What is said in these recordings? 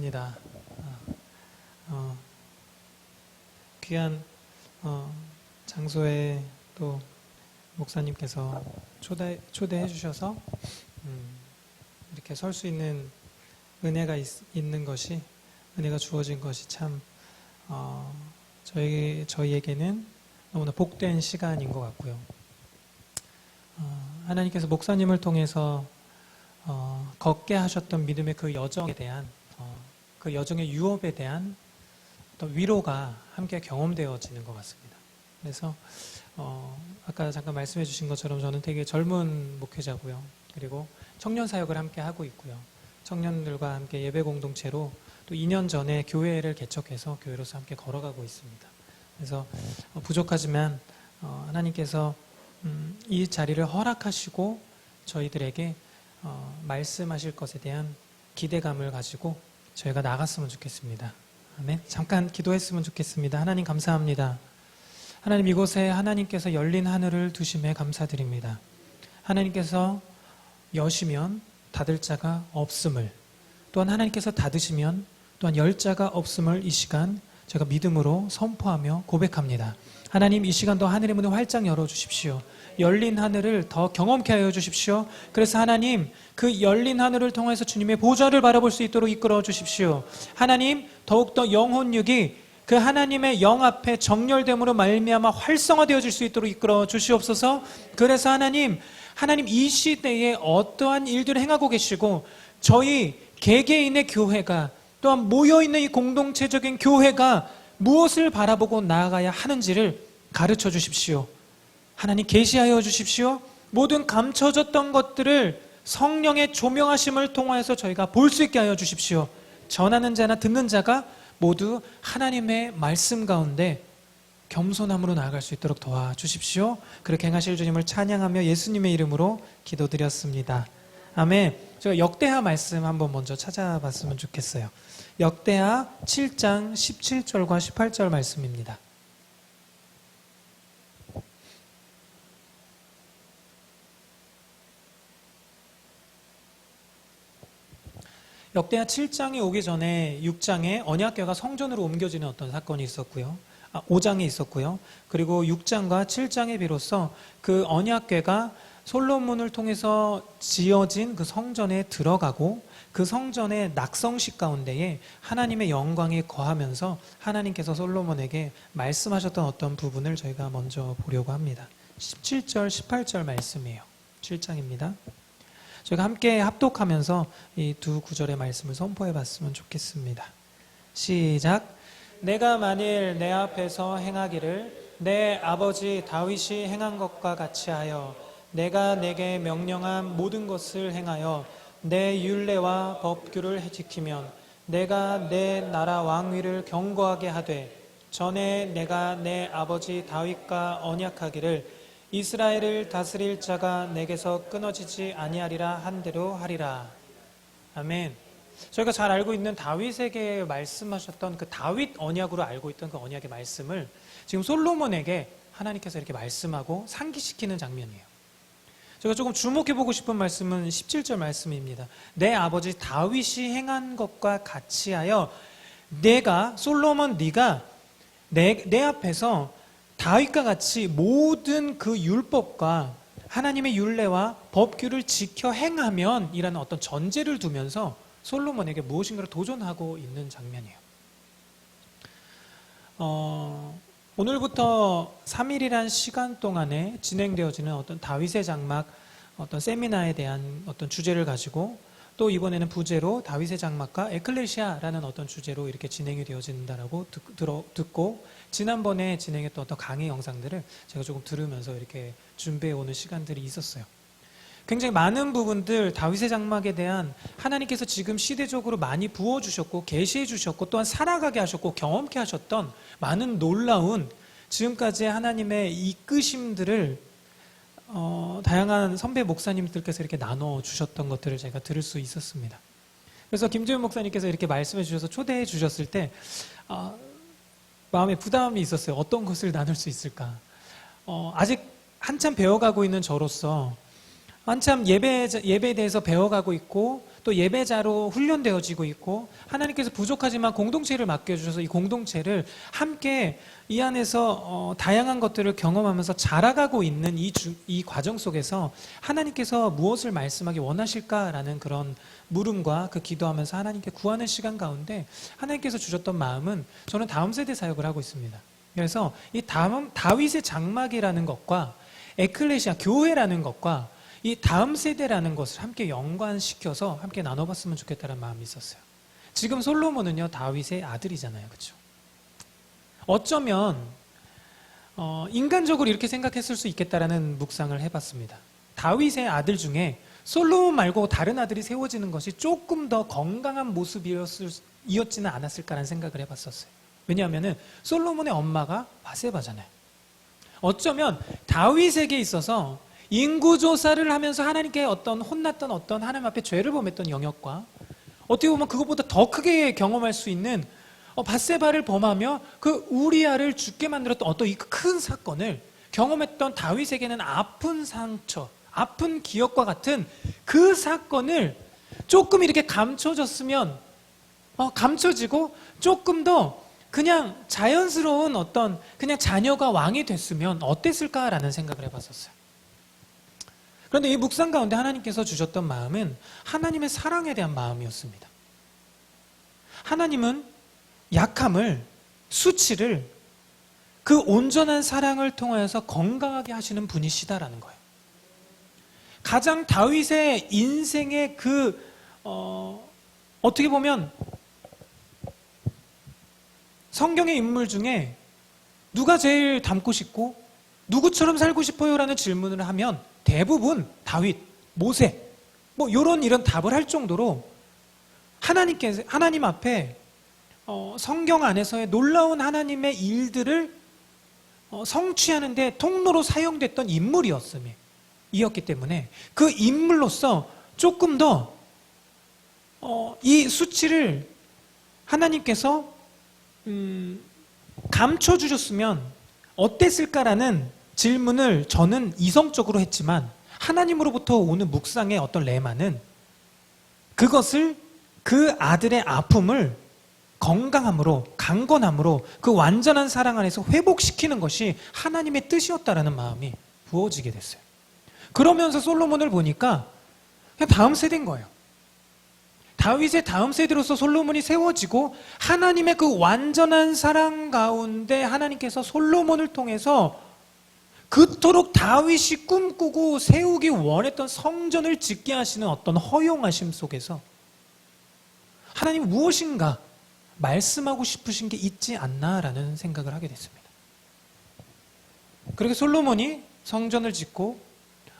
반갑습니다. 귀한 장소에 또 목사님께서 초대해 주셔서 이렇게 설 수 있는 은혜가 있는 것이, 은혜가 주어진 것이 참 저희에게는 너무나 복된 시간인 것 같고요. 하나님께서 목사님을 통해서 걷게 하셨던 믿음의 그 여정에 대한, 그 여정의 유업에 대한 어떤 위로가 함께 경험되어지는 것 같습니다. 그래서 아까 잠깐 말씀해 주신 것처럼 저는 되게 젊은 목회자고요. 그리고 청년 사역을 함께 하고 있고요. 청년들과 함께 예배 공동체로 또 2년 전에 교회를 개척해서 교회로서 함께 걸어가고 있습니다. 그래서 부족하지만 하나님께서 이 자리를 허락하시고 저희들에게 말씀하실 것에 대한 기대감을 가지고 저희가 나갔으면 좋겠습니다. 아멘. 잠깐 기도했으면 좋겠습니다. 하나님 감사합니다. 하나님, 이곳에 하나님께서 열린 하늘을 두심에 감사드립니다. 하나님께서 여시면 닫을 자가 없음을, 또한 하나님께서 닫으시면 또한 열 자가 없음을 이 시간 제가 믿음으로 선포하며 고백합니다. 하나님, 이 시간도 하늘의 문을 활짝 열어주십시오. 열린 하늘을 더 경험케 하여 주십시오. 그래서 하나님, 그 열린 하늘을 통해서 주님의 보좌를 바라볼 수 있도록 이끌어 주십시오. 하나님, 더욱더 영혼육이 그 하나님의 영 앞에 정렬됨으로 말미암아 활성화되어질 수 있도록 이끌어 주시옵소서. 그래서 하나님 이 시대에 어떠한 일들을 행하고 계시고 저희 개개인의 교회가 또한 모여있는 이 공동체적인 교회가 무엇을 바라보고 나아가야 하는지를 가르쳐 주십시오. 하나님 계시하여 주십시오. 모든 감춰졌던 것들을 성령의 조명하심을 통하여서 저희가 볼 수 있게 하여 주십시오. 전하는 자나 듣는 자가 모두 하나님의 말씀 가운데 겸손함으로 나아갈 수 있도록 도와주십시오. 그렇게 행하실 주님을 찬양하며 예수님의 이름으로 기도드렸습니다. 아멘. 제가 역대하 말씀 한번 먼저 찾아봤으면 좋겠어요. 역대하 7장 17절과 18절 말씀입니다. 역대하 7장이 오기 전에 6장에 언약궤가 성전으로 옮겨지는 어떤 사건이 있었고요. 5장에 있었고요. 그리고 6장과 7장에 비로소 그 언약궤가 솔로몬을 통해서 지어진 그 성전에 들어가고 그 성전의 낙성식 가운데에 하나님의 영광이 거하면서 하나님께서 솔로몬에게 말씀하셨던 어떤 부분을 저희가 먼저 보려고 합니다. 17절, 18절 말씀이에요. 7장입니다. 저희가 함께 합독하면서 이 두 구절의 말씀을 선포해 봤으면 좋겠습니다. 시작. 내가 만일 내 앞에서 행하기를 내 아버지 다윗이 행한 것과 같이 하여 내가 내게 명령한 모든 것을 행하여 내 율례와 법규를 지키면 내가 내 나라 왕위를 견고하게 하되 전에 내가 내 아버지 다윗과 언약하기를 이스라엘을 다스릴 자가 내게서 끊어지지 아니하리라 한 대로 하리라. 아멘. 저희가 잘 알고 있는 다윗에게 말씀하셨던 그 다윗 언약으로 알고 있던 그 언약의 말씀을 지금 솔로몬에게 하나님께서 이렇게 말씀하고 상기시키는 장면이에요. 제가 조금 주목해보고 싶은 말씀은 17절 말씀입니다. 내 아버지 다윗이 행한 것과 같이 하여 내가, 솔로몬 네가 내 앞에서 다윗과 같이 모든 그 율법과 하나님의 율례와 법규를 지켜 행하면 이라는 어떤 전제를 두면서 솔로몬에게 무엇인가를 도전하고 있는 장면이에요. 오늘부터 3일이란 시간 동안에 진행되어지는 어떤 다윗의 장막 어떤 세미나에 대한 어떤 주제를 가지고 또 이번에는 부제로 다윗의 장막과 에클레시아라는 어떤 주제로 이렇게 진행이 되어진다라고 듣고 지난번에 진행했던 어떤 강의 영상들을 제가 조금 들으면서 이렇게 준비해 오는 시간들이 있었어요. 굉장히 많은 부분들 다윗의 장막에 대한 하나님께서 지금 시대적으로 많이 부어주셨고 계시해 주셨고 또한 살아가게 하셨고 경험케 하셨던 많은 놀라운 지금까지의 하나님의 이끄심들을 다양한 선배 목사님들께서 이렇게 나눠주셨던 것들을 제가 들을 수 있었습니다. 그래서 김재훈 목사님께서 이렇게 말씀해 주셔서 초대해 주셨을 때 마음에 부담이 있었어요. 어떤 것을 나눌 수 있을까? 아직 한참 배워가고 있는 저로서 한참 예배에 대해서 배워가고 있고 또 예배자로 훈련되어지고 있고, 하나님께서 부족하지만 공동체를 맡겨주셔서 이 공동체를 함께 이 안에서 다양한 것들을 경험하면서 자라가고 있는 이 과정 속에서 하나님께서 무엇을 말씀하기 원하실까라는 그런 물음과 그 기도하면서 하나님께 구하는 시간 가운데 하나님께서 주셨던 마음은, 저는 다음 세대 사역을 하고 있습니다. 그래서 이 다윗의 장막이라는 것과 에클레시아, 교회라는 것과 이 다음 세대라는 것을 함께 연관시켜서 함께 나눠봤으면 좋겠다는 마음이 있었어요. 지금 솔로몬은요, 다윗의 아들이잖아요. 그렇죠? 어쩌면 인간적으로 이렇게 생각했을 수 있겠다라는 묵상을 해봤습니다. 다윗의 아들 중에 솔로몬 말고 다른 아들이 세워지는 것이 조금 더 건강한 모습이었지는 않았을까라는 생각을 해봤었어요. 왜냐하면 솔로몬의 엄마가 바세바잖아요. 어쩌면 다윗에게 있어서 인구조사를 하면서 하나님께 혼났던 어떤 하나님 앞에 죄를 범했던 영역과, 어떻게 보면 그것보다 더 크게 경험할 수 있는 밧세바를 범하며 그 우리아를 죽게 만들었던 어떤 이 큰 사건을 경험했던 다윗에게는 아픈 상처, 아픈 기억과 같은 그 사건을 조금 이렇게 감춰졌으면, 감춰지고 조금 더 그냥 자연스러운 어떤 그냥 자녀가 왕이 됐으면 어땠을까라는 생각을 해봤었어요. 그런데 이 묵상 가운데 하나님께서 주셨던 마음은 하나님의 사랑에 대한 마음이었습니다. 하나님은 약함을, 수치를 그 온전한 사랑을 통하여서 건강하게 하시는 분이시다라는 거예요. 가장 다윗의 인생의 어떻게 보면 성경의 인물 중에 누가 제일 닮고 싶고 누구처럼 살고 싶어요? 라는 질문을 하면 대부분 다윗, 모세 이런 답을 할 정도로 하나님 앞에 성경 안에서의 놀라운 하나님의 일들을 성취하는 데 통로로 사용됐던 인물이었기 때문에 그 인물로서 조금 더 이 수치를 하나님께서 감춰주셨으면 어땠을까라는 질문을 저는 이성적으로 했지만, 하나님으로부터 오는 묵상의 어떤 레마는 그것을, 그 아들의 아픔을 건강함으로, 강건함으로 그 완전한 사랑 안에서 회복시키는 것이 하나님의 뜻이었다라는 마음이 부어지게 됐어요. 그러면서 솔로몬을 보니까 그냥 다음 세대인 거예요. 다윗의 다음 세대로서 솔로몬이 세워지고, 하나님의 그 완전한 사랑 가운데 하나님께서 솔로몬을 통해서 그토록 다윗이 꿈꾸고 세우기 원했던 성전을 짓게 하시는 어떤 허용하심 속에서 하나님이 무엇인가 말씀하고 싶으신 게 있지 않나라는 생각을 하게 됐습니다. 그렇게 솔로몬이 성전을 짓고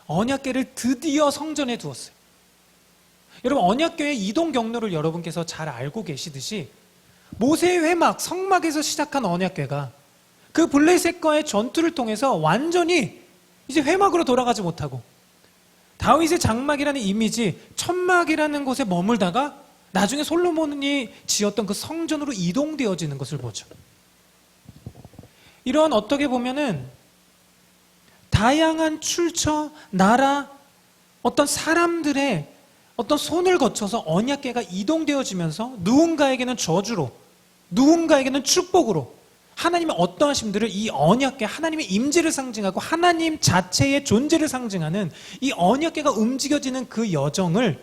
언약궤를 드디어 성전에 두었어요. 여러분, 언약궤의 이동 경로를 여러분께서 잘 알고 계시듯이 모세의 회막, 성막에서 시작한 언약궤가 그 블레셋과의 전투를 통해서 완전히 이제 회막으로 돌아가지 못하고 다윗의 장막이라는 이미지, 천막이라는 곳에 머물다가 나중에 솔로몬이 지었던 그 성전으로 이동되어지는 것을 보죠. 이런 어떻게 보면은 다양한 출처, 나라, 어떤 사람들의 어떤 손을 거쳐서 언약궤가 이동되어지면서 누군가에게는 저주로, 누군가에게는 축복으로 하나님의 어떠하심들을, 이 언약궤, 하나님의 임재를 상징하고 하나님 자체의 존재를 상징하는 이 언약궤가 움직여지는 그 여정을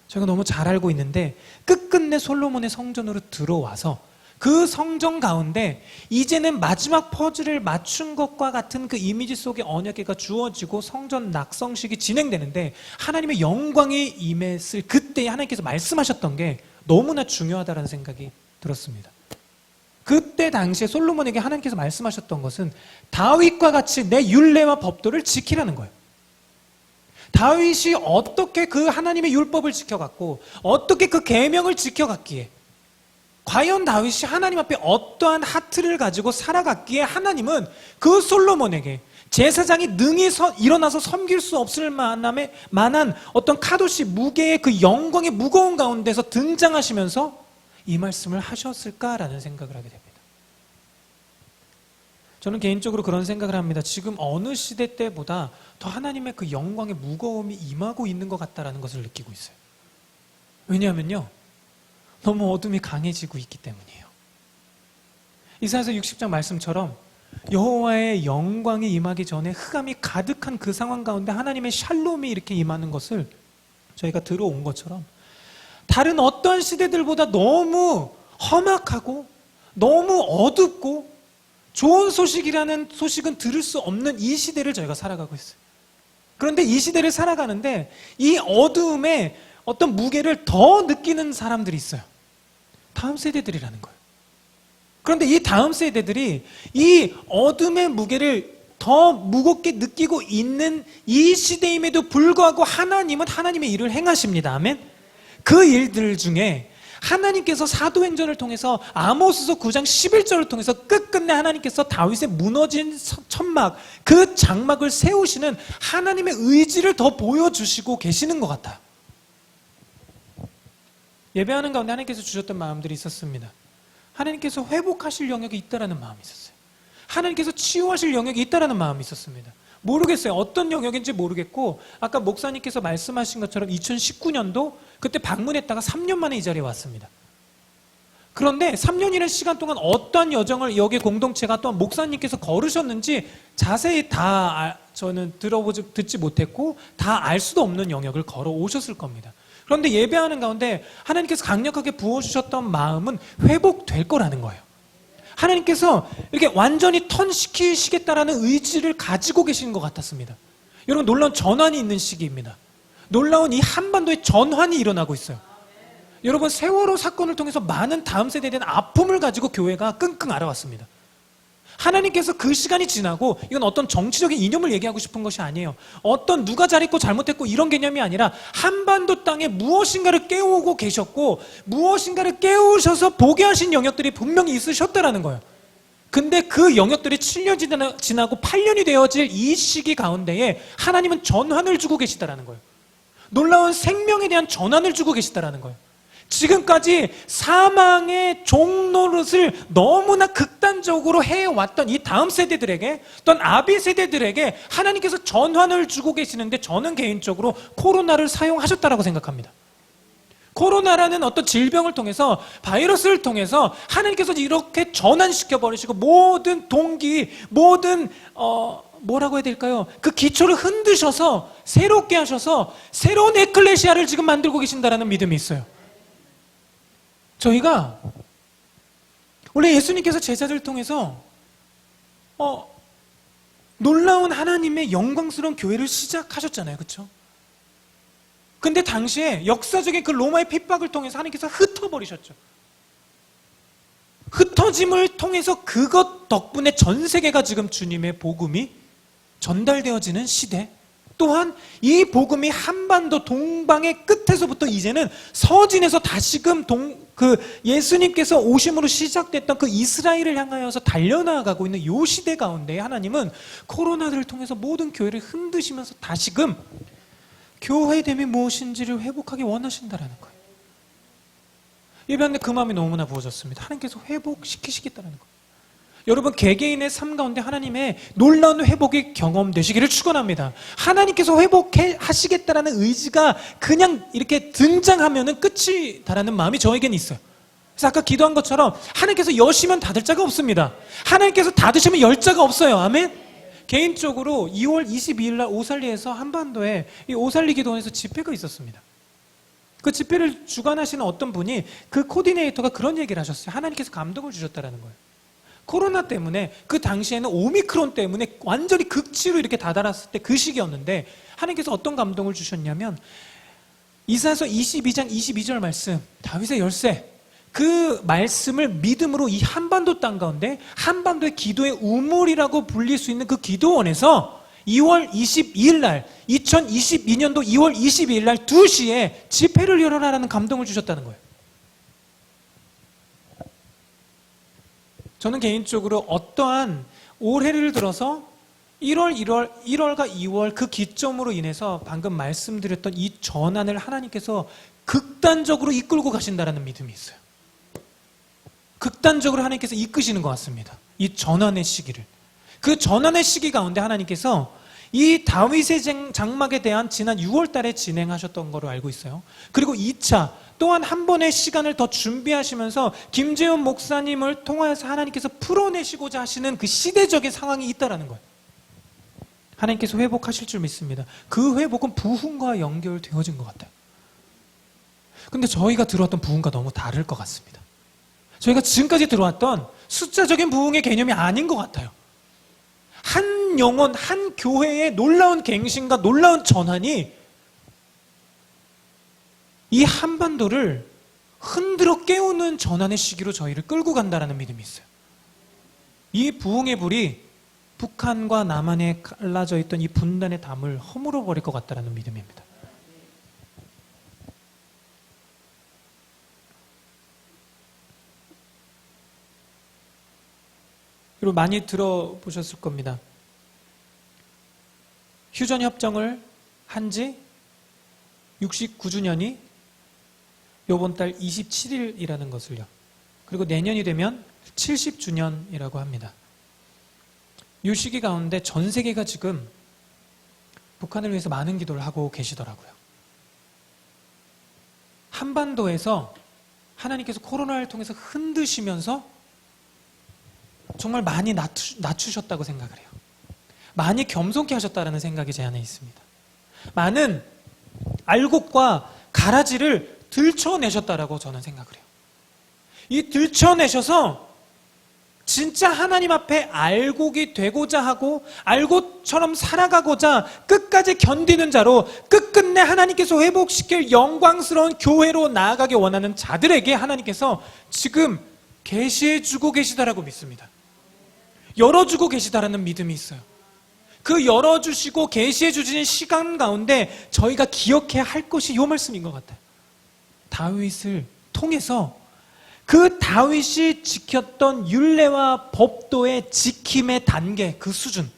저희가 너무 잘 알고 있는데, 끝끝내 솔로몬의 성전으로 들어와서 그 성전 가운데 이제는 마지막 퍼즐을 맞춘 것과 같은 그 이미지 속에 언약궤가 주어지고 성전 낙성식이 진행되는데, 하나님의 영광이 임했을 그때 하나님께서 말씀하셨던 게 너무나 중요하다는 생각이 들었습니다. 그때 당시에 솔로몬에게 하나님께서 말씀하셨던 것은 다윗과 같이 내 율례와 법도를 지키라는 거예요. 다윗이 어떻게 그 하나님의 율법을 지켜갔고 어떻게 그 계명을 지켜갔기에, 과연 다윗이 하나님 앞에 어떠한 하트를 가지고 살아갔기에 하나님은 그 솔로몬에게 제사장이 능히 일어나서 섬길 수 없을 만한 어떤 카도시 무게의 그 영광의 무거운 가운데서 등장하시면서 이 말씀을 하셨을까라는 생각을 하게 됩니다. 저는 개인적으로 그런 생각을 합니다. 지금 어느 시대 때보다 더 하나님의 그 영광의 무거움이 임하고 있는 것 같다라는 것을 느끼고 있어요. 왜냐하면요, 너무 어둠이 강해지고 있기 때문이에요. 이사야서 60장 말씀처럼 여호와의 영광이 임하기 전에 흑암이 가득한 그 상황 가운데 하나님의 샬롬이 이렇게 임하는 것을 저희가 들어온 것처럼 다른 어떤 시대들보다 너무 험악하고 너무 어둡고 좋은 소식이라는 소식은 들을 수 없는 이 시대를 저희가 살아가고 있어요. 그런데 이 시대를 살아가는데 이 어두움에 어떤 무게를 더 느끼는 사람들이 있어요. 다음 세대들이라는 거예요. 그런데 이 다음 세대들이 이 어둠의 무게를 더 무겁게 느끼고 있는 이 시대임에도 불구하고 하나님은 하나님의 일을 행하십니다. 아멘. 그 일들 중에 하나님께서 사도행전을 통해서 아모스서 9장 11절을 통해서 끝끝내 하나님께서 다윗의 무너진 천막, 그 장막을 세우시는 하나님의 의지를 더 보여주시고 계시는 것 같아요. 예배하는 가운데 하나님께서 주셨던 마음들이 있었습니다. 하나님께서 회복하실 영역이 있다라는 마음이 있었어요. 하나님께서 치유하실 영역이 있다라는 마음이 있었습니다. 모르겠어요. 어떤 영역인지 모르겠고, 아까 목사님께서 말씀하신 것처럼 2019년도 그때 방문했다가 3년 만에 이 자리에 왔습니다. 그런데 3년이라는 시간 동안 어떤 여정을 여기 공동체가 또한 목사님께서 걸으셨는지 자세히 다 저는 듣지 못했고 다 알 수도 없는 영역을 걸어오셨을 겁니다. 그런데 예배하는 가운데 하나님께서 강력하게 부어주셨던 마음은 회복될 거라는 거예요. 하나님께서 이렇게 완전히 턴시키시겠다라는 의지를 가지고 계시는 것 같았습니다. 여러분, 놀라운 전환이 있는 시기입니다. 놀라운 이 한반도에 전환이 일어나고 있어요. 여러분, 세월호 사건을 통해서 많은 다음 세대에 대한 아픔을 가지고 교회가 끙끙 앓아왔습니다. 하나님께서 그 시간이 지나고, 이건 어떤 정치적인 이념을 얘기하고 싶은 것이 아니에요. 어떤 누가 잘했고 잘못했고 이런 개념이 아니라 한반도 땅에 무엇인가를 깨우고 계셨고 무엇인가를 깨우셔서 보게 하신 영역들이 분명히 있으셨다라는 거예요. 근데 그 영역들이 7년 지나고 8년이 되어질 이 시기 가운데에 하나님은 전환을 주고 계시다라는 거예요. 놀라운 생명에 대한 전환을 주고 계시다라는 거예요. 지금까지 사망의 종노릇을 너무나 극단적으로 해왔던 이 다음 세대들에게, 또는 아비 세대들에게 하나님께서 전환을 주고 계시는데, 저는 개인적으로 코로나를 사용하셨다라고 생각합니다. 코로나라는 어떤 질병을 통해서, 바이러스를 통해서 하나님께서 이렇게 전환시켜버리시고 모든 동기, 모든 뭐라고 해야 될까요? 그 기초를 흔드셔서 새롭게 하셔서 새로운 에클레시아를 지금 만들고 계신다라는 믿음이 있어요. 저희가 원래 예수님께서 제자들을 통해서 놀라운 하나님의 영광스러운 교회를 시작하셨잖아요. 그렇죠? 근데 당시에 역사적인 그 로마의 핍박을 통해서 하나님께서 흩어버리셨죠. 흩어짐을 통해서 그것 덕분에 전 세계가 지금 주님의 복음이 전달되어지는 시대, 또한 이 복음이 한반도 동방의 끝에서부터 이제는 서진에서 다시금 예수님께서 오심으로 시작됐던 그 이스라엘을 향하여서 달려나가고 있는 이 시대 가운데 하나님은 코로나를 통해서 모든 교회를 흔드시면서 다시금 교회됨이 무엇인지를 회복하기 원하신다라는 거예요. 예배하는데 그 마음이 너무나 부어졌습니다. 하나님께서 회복시키시겠다는 거예요. 여러분, 개개인의 삶 가운데 하나님의 놀라운 회복이 경험되시기를 축원합니다. 하나님께서 회복하시겠다라는 의지가 그냥 이렇게 등장하면은 끝이다라는 마음이 저에게는 있어요. 그래서 아까 기도한 것처럼 하나님께서 여시면 닫을 자가 없습니다. 하나님께서 닫으시면 열 자가 없어요. 아멘. 개인적으로 2월 22일 날 오살리에서 한반도에 이 오살리 기도원에서 집회가 있었습니다. 그 집회를 주관하시는 어떤 분이, 그 코디네이터가 그런 얘기를 하셨어요. 하나님께서 감동을 주셨다라는 거예요. 코로나 때문에, 그 당시에는 오미크론 때문에 완전히 극치로 이렇게 다다랐을 때 그 시기였는데 하나님께서 어떤 감동을 주셨냐면, 이사야서 22장 22절 말씀, 다윗의 열쇠, 그 말씀을 믿음으로 이 한반도 땅 가운데, 한반도의 기도의 우물이라고 불릴 수 있는 그 기도원에서 2월 22일 날, 2022년도 2월 22일 날 2시에 집회를 열어라라는 감동을 주셨다는 거예요. 저는 개인적으로 어떠한 올해를 들어서 1월과 2월 그 기점으로 인해서 방금 말씀드렸던 이 전환을 하나님께서 극단적으로 이끌고 가신다라는 믿음이 있어요. 극단적으로 하나님께서 이끄시는 것 같습니다. 이 전환의 시기를. 그 전환의 시기 가운데 하나님께서 이 다윗의 장막에 대한 지난 6월 달에 진행하셨던 거로 알고 있어요. 그리고 2차 또한 한 번의 시간을 더 준비하시면서 김재원 목사님을 통해서 하나님께서 풀어내시고자 하시는 그 시대적인 상황이 있다라는 거예요. 하나님께서 회복하실 줄 믿습니다. 그 회복은 부흥과 연결되어진 것 같아요. 근데 저희가 들어왔던 부흥과 너무 다를 것 같습니다. 저희가 지금까지 들어왔던 숫자적인 부흥의 개념이 아닌 것 같아요. 한 영혼, 한 교회의 놀라운 갱신과 놀라운 전환이 이 한반도를 흔들어 깨우는 전환의 시기로 저희를 끌고 간다는 믿음이 있어요. 이 부흥의 불이 북한과 남한에 갈라져 있던 이 분단의 담을 허물어 버릴 것 같다는 믿음입니다. 그리고 많이 들어보셨을 겁니다. 휴전협정을 한 지 69주년이 이번 달 27일이라는 것을요. 그리고 내년이 되면 70주년이라고 합니다. 이 시기 가운데 전 세계가 지금 북한을 위해서 많은 기도를 하고 계시더라고요. 한반도에서 하나님께서 코로나를 통해서 흔드시면서 정말 많이 낮추셨다고 생각을 해요. 많이 겸손케 하셨다는 생각이 제 안에 있습니다. 많은 알곡과 가라지를 들춰내셨다라고 저는 생각을 해요. 이 들춰내셔서 진짜 하나님 앞에 알곡이 되고자 하고 알곡처럼 살아가고자 끝까지 견디는 자로 끝끝내 하나님께서 회복시킬 영광스러운 교회로 나아가기 원하는 자들에게 하나님께서 지금 계시해주고 계시다라고 믿습니다. 열어주고 계시다라는 믿음이 있어요. 그 열어주시고 계시해주시는 시간 가운데 저희가 기억해야 할 것이 이 말씀인 것 같아요. 다윗을 통해서 그 다윗이 지켰던 율례와 법도의 지킴의 단계, 그 수준,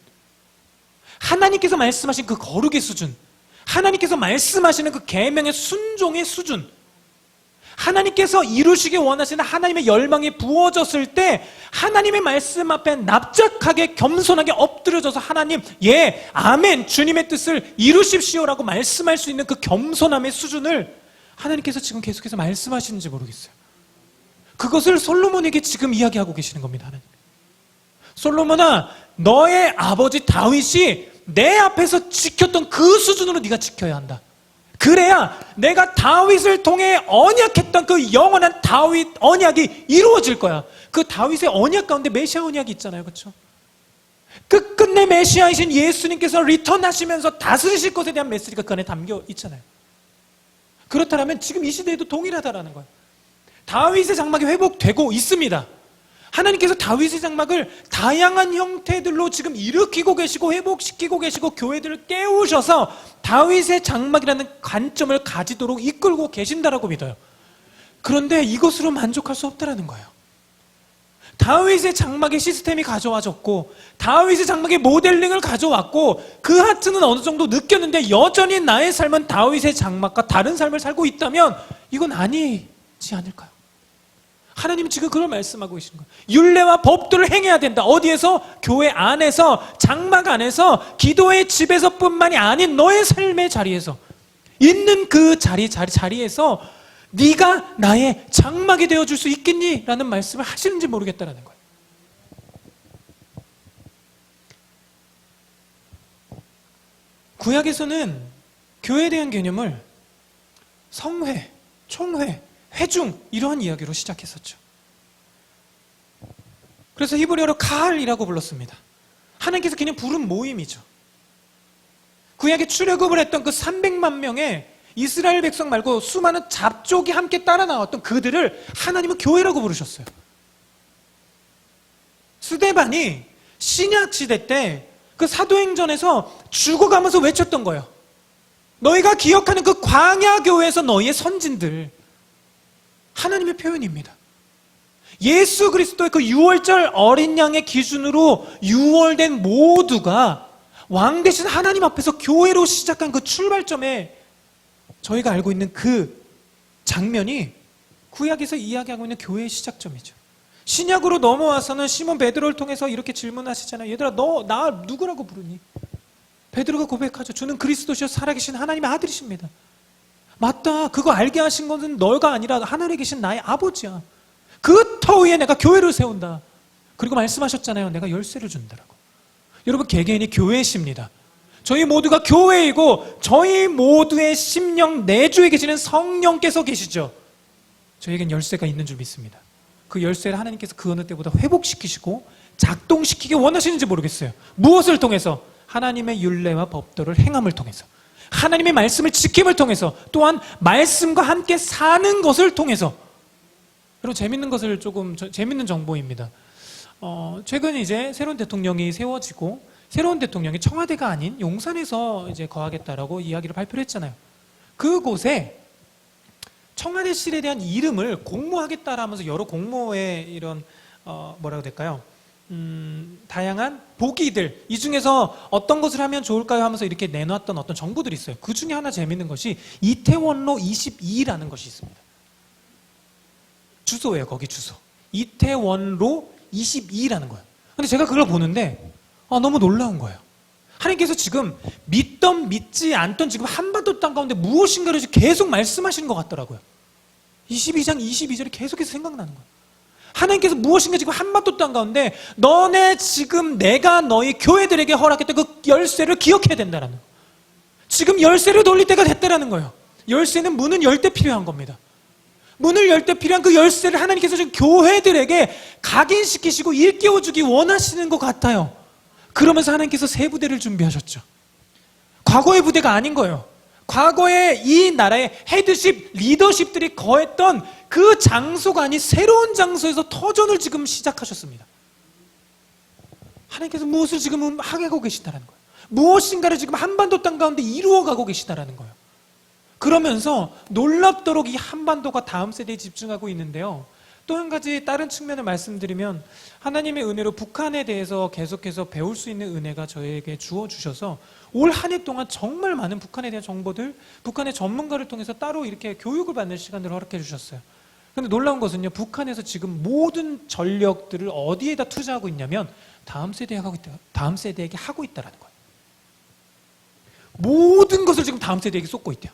하나님께서 말씀하신 그 거룩의 수준, 하나님께서 말씀하시는 그 계명의 순종의 수준, 하나님께서 이루시기 원하시는 하나님의 열망이 부어졌을 때 하나님의 말씀 앞에 납작하게 겸손하게 엎드려져서 하나님, 예, 아멘, 주님의 뜻을 이루십시오라고 말씀할 수 있는 그 겸손함의 수준을 하나님께서 지금 계속해서 말씀하시는지 모르겠어요. 그것을 솔로몬에게 지금 이야기하고 계시는 겁니다. 하나님. 솔로몬아, 너의 아버지 다윗이 내 앞에서 지켰던 그 수준으로 네가 지켜야 한다. 그래야 내가 다윗을 통해 언약했던 그 영원한 다윗 언약이 이루어질 거야. 그 다윗의 언약 가운데 메시아 언약이 있잖아요. 그렇죠? 끝끝내 메시아이신 예수님께서 리턴하시면서 다스리실 것에 대한 메시지가 그 안에 담겨 있잖아요. 그렇다면 지금 이 시대에도 동일하다라는 거예요. 다윗의 장막이 회복되고 있습니다. 하나님께서 다윗의 장막을 다양한 형태들로 지금 일으키고 계시고 회복시키고 계시고 교회들을 깨우셔서 다윗의 장막이라는 관점을 가지도록 이끌고 계신다라고 믿어요. 그런데 이것으로 만족할 수 없다라는 거예요. 다윗의 장막의 시스템이 가져와졌고 다윗의 장막의 모델링을 가져왔고 그 하트는 어느 정도 느꼈는데 여전히 나의 삶은 다윗의 장막과 다른 삶을 살고 있다면 이건 아니지 않을까요? 하나님은 지금 그걸 말씀하고 계신 거예요. 율례와 법도를 행해야 된다. 어디에서? 교회 안에서, 장막 안에서, 기도의 집에서뿐만이 아닌 너의 삶의 자리에서 있는 그 자리에서 네가 나의 장막이 되어줄 수 있겠니? 라는 말씀을 하시는지 모르겠다라는 거예요. 구약에서는 교회에 대한 개념을 성회, 총회, 회중 이러한 이야기로 시작했었죠. 그래서 히브리어로 카할이라고 불렀습니다. 하나님께서 그냥 부른 모임이죠. 구약에 출애굽을 했던 그 300만 명의 이스라엘 백성 말고 수많은 잡족이 함께 따라 나왔던 그들을 하나님은 교회라고 부르셨어요. 스데반이 신약 시대 때 그 사도행전에서 죽어가면서 외쳤던 거예요. 너희가 기억하는 그 광야 교회에서 너희의 선진들, 하나님의 표현입니다. 예수 그리스도의 그 유월절 어린 양의 기준으로 유월된 모두가 왕 대신 하나님 앞에서 교회로 시작한 그 출발점에 저희가 알고 있는 그 장면이 구약에서 이야기하고 있는 교회의 시작점이죠. 신약으로 넘어와서는 시몬 베드로를 통해서 이렇게 질문하시잖아요. 얘들아, 너 나 누구라고 부르니? 베드로가 고백하죠. 주는 그리스도시여 살아계신 하나님의 아들이십니다. 맞다. 그거 알게 하신 것은 너가 아니라 하늘에 계신 나의 아버지야. 그 터 위에 내가 교회를 세운다. 그리고 말씀하셨잖아요. 내가 열쇠를 준다라고. 여러분, 개개인이 교회십니다. 저희 모두가 교회이고 저희 모두의 심령 내주에 계시는 성령께서 계시죠. 저희에겐 열쇠가 있는 줄 믿습니다. 그 열쇠를 하나님께서 그 어느 때보다 회복시키시고 작동시키기 원하시는지 모르겠어요. 무엇을 통해서? 하나님의 율례와 법도를 행함을 통해서, 하나님의 말씀을 지킴을 통해서, 또한 말씀과 함께 사는 것을 통해서. 여러분, 재밌는 정보입니다. 최근 이제 새로운 대통령이 세워지고, 새로운 대통령이 청와대가 아닌 용산에서 이제 거하겠다라고 이야기를 발표를 했잖아요. 그곳에 청와대실에 대한 이름을 공모하겠다라면서 여러 공모의 이런 뭐라고 해야 될까요? 다양한 보기들, 이 중에서 어떤 것을 하면 좋을까요? 하면서 이렇게 내놨던 어떤 정보들이 있어요. 그 중에 하나 재밌는 것이 이태원로 22라는 것이 있습니다. 주소예요, 거기 주소. 이태원로 22라는 거예요. 근데 제가 그걸 보는데 너무 놀라운 거예요. 하나님께서 지금 믿던 믿지 않던 지금 한반도 땅 가운데 무엇인가를 계속 말씀하시는 것 같더라고요. 22장 22절이 계속해서 생각나는 거예요. 하나님께서 무엇인가 지금 한반도 땅 가운데 너네 지금 내가 너희 교회들에게 허락했던 그 열쇠를 기억해야 된다는 거예요. 지금 열쇠를 돌릴 때가 됐다라는 거예요. 열쇠는 문은 열 때 필요한 겁니다. 문을 열 때 필요한 그 열쇠를 하나님께서 지금 교회들에게 각인시키시고 일깨워주기 원하시는 것 같아요. 그러면서 하나님께서 새 부대를 준비하셨죠. 과거의 부대가 아닌 거예요. 과거에 이 나라의 헤드십, 리더십들이 거했던 그 장소가 아닌 새로운 장소에서 터전을 지금 시작하셨습니다. 하나님께서 무엇을 지금 하고 계시다는 거예요. 무엇인가를 지금 한반도 땅 가운데 이루어가고 계시다는 거예요. 그러면서 놀랍도록 이 한반도가 다음 세대에 집중하고 있는데요. 또 한 가지 다른 측면을 말씀드리면, 하나님의 은혜로 북한에 대해서 계속해서 배울 수 있는 은혜가 저에게 주어주셔서 올 한 해 동안 정말 많은 북한에 대한 정보들, 북한의 전문가를 통해서 따로 이렇게 교육을 받는 시간들을 허락해 주셨어요. 그런데 놀라운 것은요, 북한에서 지금 모든 전력들을 어디에다 투자하고 있냐면 다음 세대에게 하고 있다라는 거예요. 모든 것을 지금 다음 세대에게 쏟고 있대요.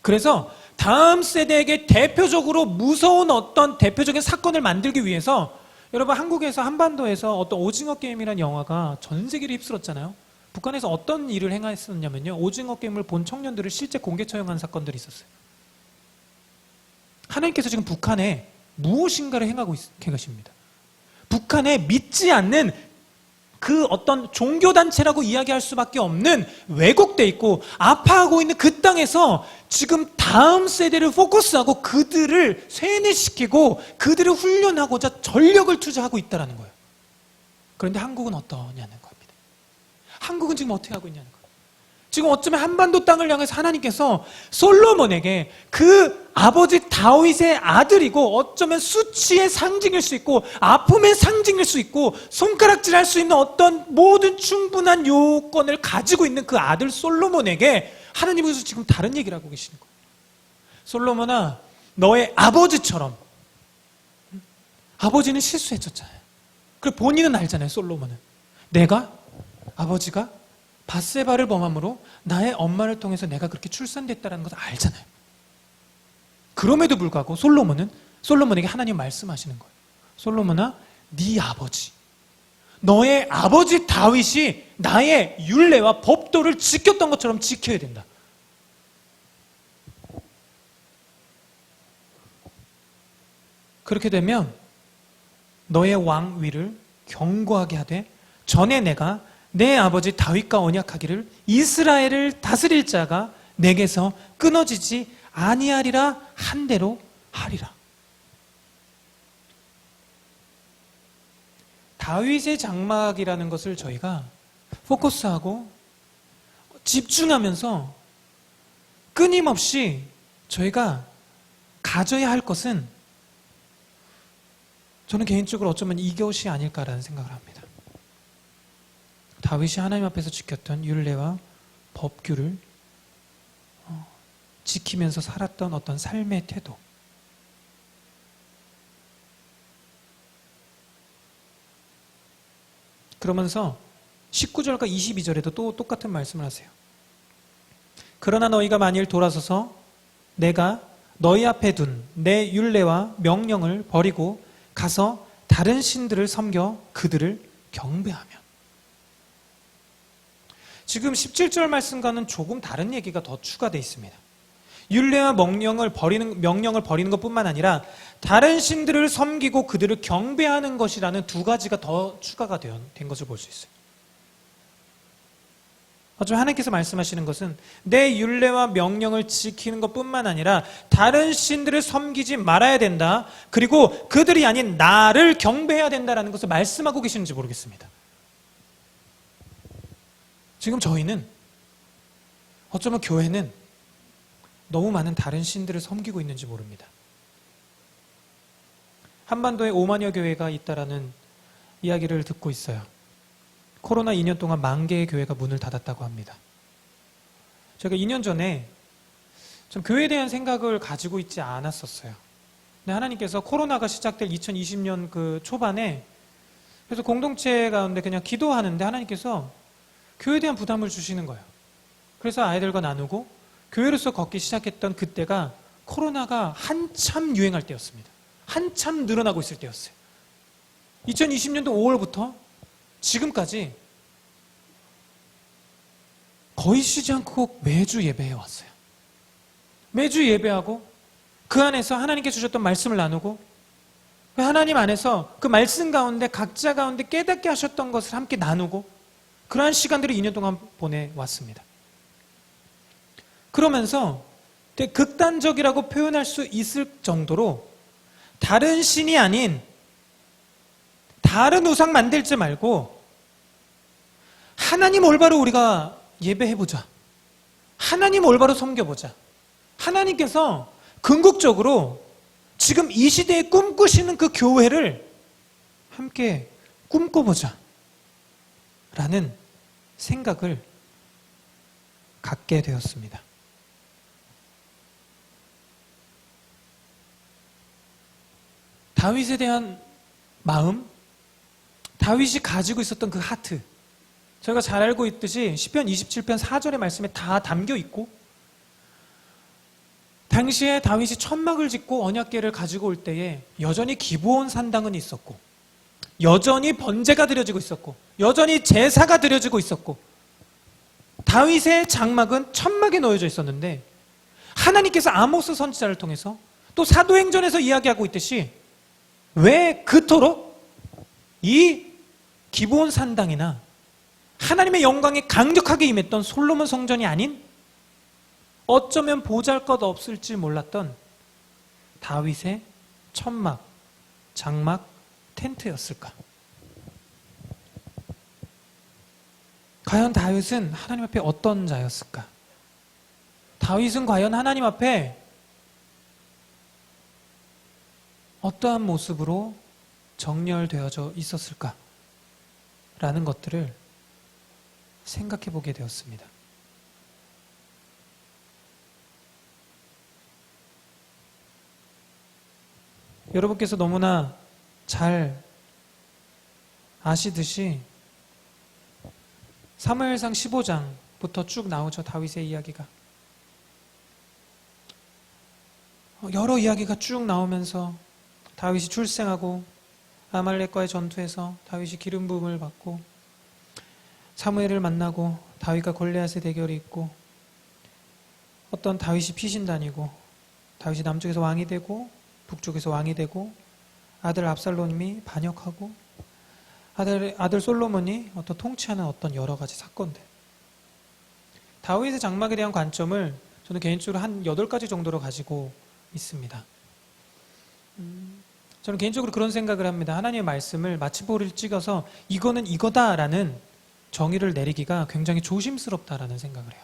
그래서 다음 세대에게 대표적으로 무서운 어떤 대표적인 사건을 만들기 위해서, 여러분, 한국에서 한반도에서 어떤 오징어 게임이라는 영화가 전 세계를 휩쓸었잖아요. 북한에서 어떤 일을 행했었냐면요, 오징어 게임을 본 청년들을 실제 공개 처형한 사건들이 있었어요. 하나님께서 지금 북한에 무엇인가를 행하고 계십니다. 북한에 믿지 않는 그 어떤 종교단체라고 이야기할 수밖에 없는 왜곡돼 있고 아파하고 있는 그 땅에서 지금 다음 세대를 포커스하고 그들을 세뇌시키고 그들을 훈련하고자 전력을 투자하고 있다는 거예요. 그런데 한국은 어떠냐는 겁니다. 한국은 지금 어떻게 하고 있냐는 거예요. 지금 어쩌면 한반도 땅을 향해서 하나님께서 솔로몬에게 그 아버지 다윗의 아들이고 어쩌면 수치의 상징일 수 있고 아픔의 상징일 수 있고 손가락질할 수 있는 어떤 모든 충분한 요건을 가지고 있는 그 아들 솔로몬에게 하나님께서 지금 다른 얘기를 하고 계시는 거예요. 솔로몬아, 너의 아버지처럼. 아버지는 실수했었잖아요. 그리고 본인은 알잖아요. 솔로몬은 아버지가 밧세바를 범함으로 나의 엄마를 통해서 내가 그렇게 출산됐다는 것을 알잖아요. 그럼에도 불구하고 솔로몬에게 하나님 말씀하시는 거예요. 솔로몬아, 네 아버지, 너의 아버지 다윗이 나의 율례와 법도를 지켰던 것처럼 지켜야 된다. 그렇게 되면 너의 왕위를 견고하게 하되 전에 내가 내 아버지 다윗과 언약하기를 이스라엘을 다스릴 자가 내게서 끊어지지 아니하리라 한 대로 하리라. 다윗의 장막이라는 것을 저희가 포커스하고 집중하면서 끊임없이 저희가 가져야 할 것은, 저는 개인적으로 어쩌면 이것이 아닐까라는 생각을 합니다. 다윗이 하나님 앞에서 지켰던 율례와 법규를 지키면서 살았던 어떤 삶의 태도, 그러면서 19절과 22절에도 또 똑같은 말씀을 하세요. 그러나 너희가 만일 돌아서서 내가 너희 앞에 둔 내 율례와 명령을 버리고 가서 다른 신들을 섬겨 그들을 경배하면. 지금 17절 말씀과는 조금 다른 얘기가 더 추가되어 있습니다. 율례와 명령을 버리는 것뿐만 아니라 다른 신들을 섬기고 그들을 경배하는 것이라는 두 가지가 더 추가가 된 것을 볼 수 있어요. 어쩌면 하나님께서 말씀하시는 것은 내 율례와 명령을 지키는 것뿐만 아니라 다른 신들을 섬기지 말아야 된다. 그리고 그들이 아닌 나를 경배해야 된다라는 것을 말씀하고 계시는지 모르겠습니다. 지금 저희는 어쩌면 교회는 너무 많은 다른 신들을 섬기고 있는지 모릅니다. 한반도에 5만여 교회가 있다라는 이야기를 듣고 있어요. 코로나 2년 동안 10,000개의 교회가 문을 닫았다고 합니다. 제가 2년 전에 좀 교회에 대한 생각을 가지고 있지 않았었어요. 근데 하나님께서 코로나가 시작될 2020년 그 초반에 그래서 공동체 가운데 그냥 기도하는데 하나님께서 교회에 대한 부담을 주시는 거예요. 그래서 아이들과 나누고 교회로서 걷기 시작했던 그때가 코로나가 한참 유행할 때였습니다. 한참 늘어나고 있을 때였어요. 2020년도 5월부터 지금까지 거의 쉬지 않고 매주 예배해 왔어요. 매주 예배하고 그 안에서 하나님께 주셨던 말씀을 나누고 하나님 안에서 그 말씀 가운데 각자 가운데 깨닫게 하셨던 것을 함께 나누고 그러한 시간들을 2년 동안 보내왔습니다. 그러면서 되게 극단적이라고 표현할 수 있을 정도로 다른 신이 아닌 다른 우상 만들지 말고 하나님 올바로 우리가 예배해보자. 하나님 올바로 섬겨보자. 하나님께서 궁극적으로 지금 이 시대에 꿈꾸시는 그 교회를 함께 꿈꿔보자 라는 생각을 갖게 되었습니다. 다윗에 대한 마음, 다윗이 가지고 있었던 그 하트, 저희가 잘 알고 있듯이 시편 27편 4절의 말씀에 다 담겨 있고 당시에 다윗이 천막을 짓고 언약궤를 가지고 올 때에 여전히 기브온 산당은 있었고 여전히 번제가 드려지고 있었고 여전히 제사가 드려지고 있었고 다윗의 장막은 천막에 놓여져 있었는데 하나님께서 아모스 선지자를 통해서 또 사도행전에서 이야기하고 있듯이 왜 그토록 이 기브온 산당이나 하나님의 영광이 강력하게 임했던 솔로몬 성전이 아닌 어쩌면 보잘것없을지 몰랐던 다윗의 천막, 장막, 텐트였을까? 과연 다윗은 하나님 앞에 어떤 자였을까? 다윗은 과연 하나님 앞에 어떠한 모습으로 정렬되어져 있었을까? 라는 것들을 생각해 보게 되었습니다. 여러분께서 너무나 잘 아시듯이 사무엘상 15장부터 쭉 나오죠. 다윗의 이야기가. 여러 이야기가 쭉 나오면서 다윗이 출생하고 아말렉과의 전투에서 다윗이 기름 부음을 받고 사무엘을 만나고 다윗과 골리앗의 대결이 있고 어떤 다윗이 피신 다니고 다윗이 남쪽에서 왕이 되고 북쪽에서 왕이 되고 아들 압살롬이 반역하고 아들 솔로몬이 어떤 통치하는 어떤 여러 가지 사건들. 다윗의 장막에 대한 관점을 저는 개인적으로 한 8가지 정도로 가지고 있습니다. 저는 개인적으로 그런 생각을 합니다. 하나님의 말씀을 마침표를 찍어서 이거는 이거다라는 정의를 내리기가 굉장히 조심스럽다라는 생각을 해요.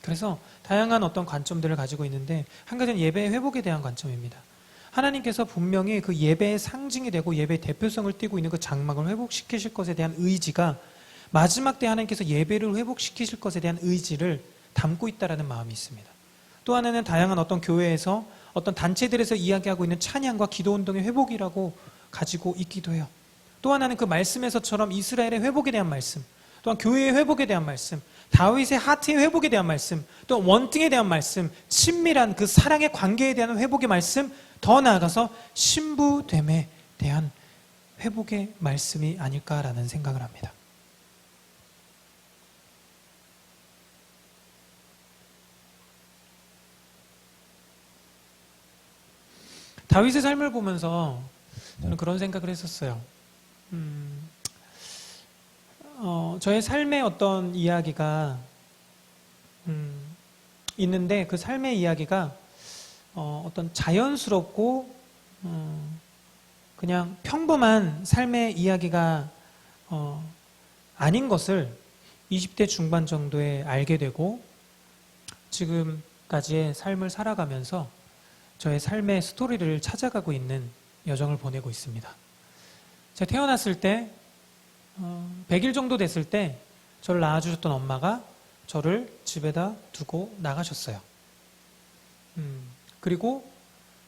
그래서 다양한 어떤 관점들을 가지고 있는데 한 가지는 예배의 회복에 대한 관점입니다. 하나님께서 분명히 그 예배의 상징이 되고 예배의 대표성을 띠고 있는 그 장막을 회복시키실 것에 대한 의지가 마지막 때 하나님께서 예배를 회복시키실 것에 대한 의지를 담고 있다는 마음이 있습니다. 또 하나는 다양한 어떤 교회에서 어떤 단체들에서 이야기하고 있는 찬양과 기도운동의 회복이라고 가지고 있기도 해요. 또 하나는 그 말씀에서처럼 이스라엘의 회복에 대한 말씀, 또한 교회의 회복에 대한 말씀, 다윗의 하트의 회복에 대한 말씀, 또 원증에 대한 말씀, 친밀한 그 사랑의 관계에 대한 회복의 말씀, 더 나아가서 신부됨에 대한 회복의 말씀이 아닐까라는 생각을 합니다. 다윗의 삶을 보면서 저는 그런 생각을 했었어요. 저의 삶의 어떤 이야기가 있는데 그 삶의 이야기가 어떤 자연스럽고 그냥 평범한 삶의 이야기가 아닌 것을 20대 중반 정도에 알게 되고 지금까지의 삶을 살아가면서 저의 삶의 스토리를 찾아가고 있는 여정을 보내고 있습니다. 제가 태어났을 때 100일 정도 됐을 때 저를 낳아주셨던 엄마가 저를 집에다 두고 나가셨어요. 그리고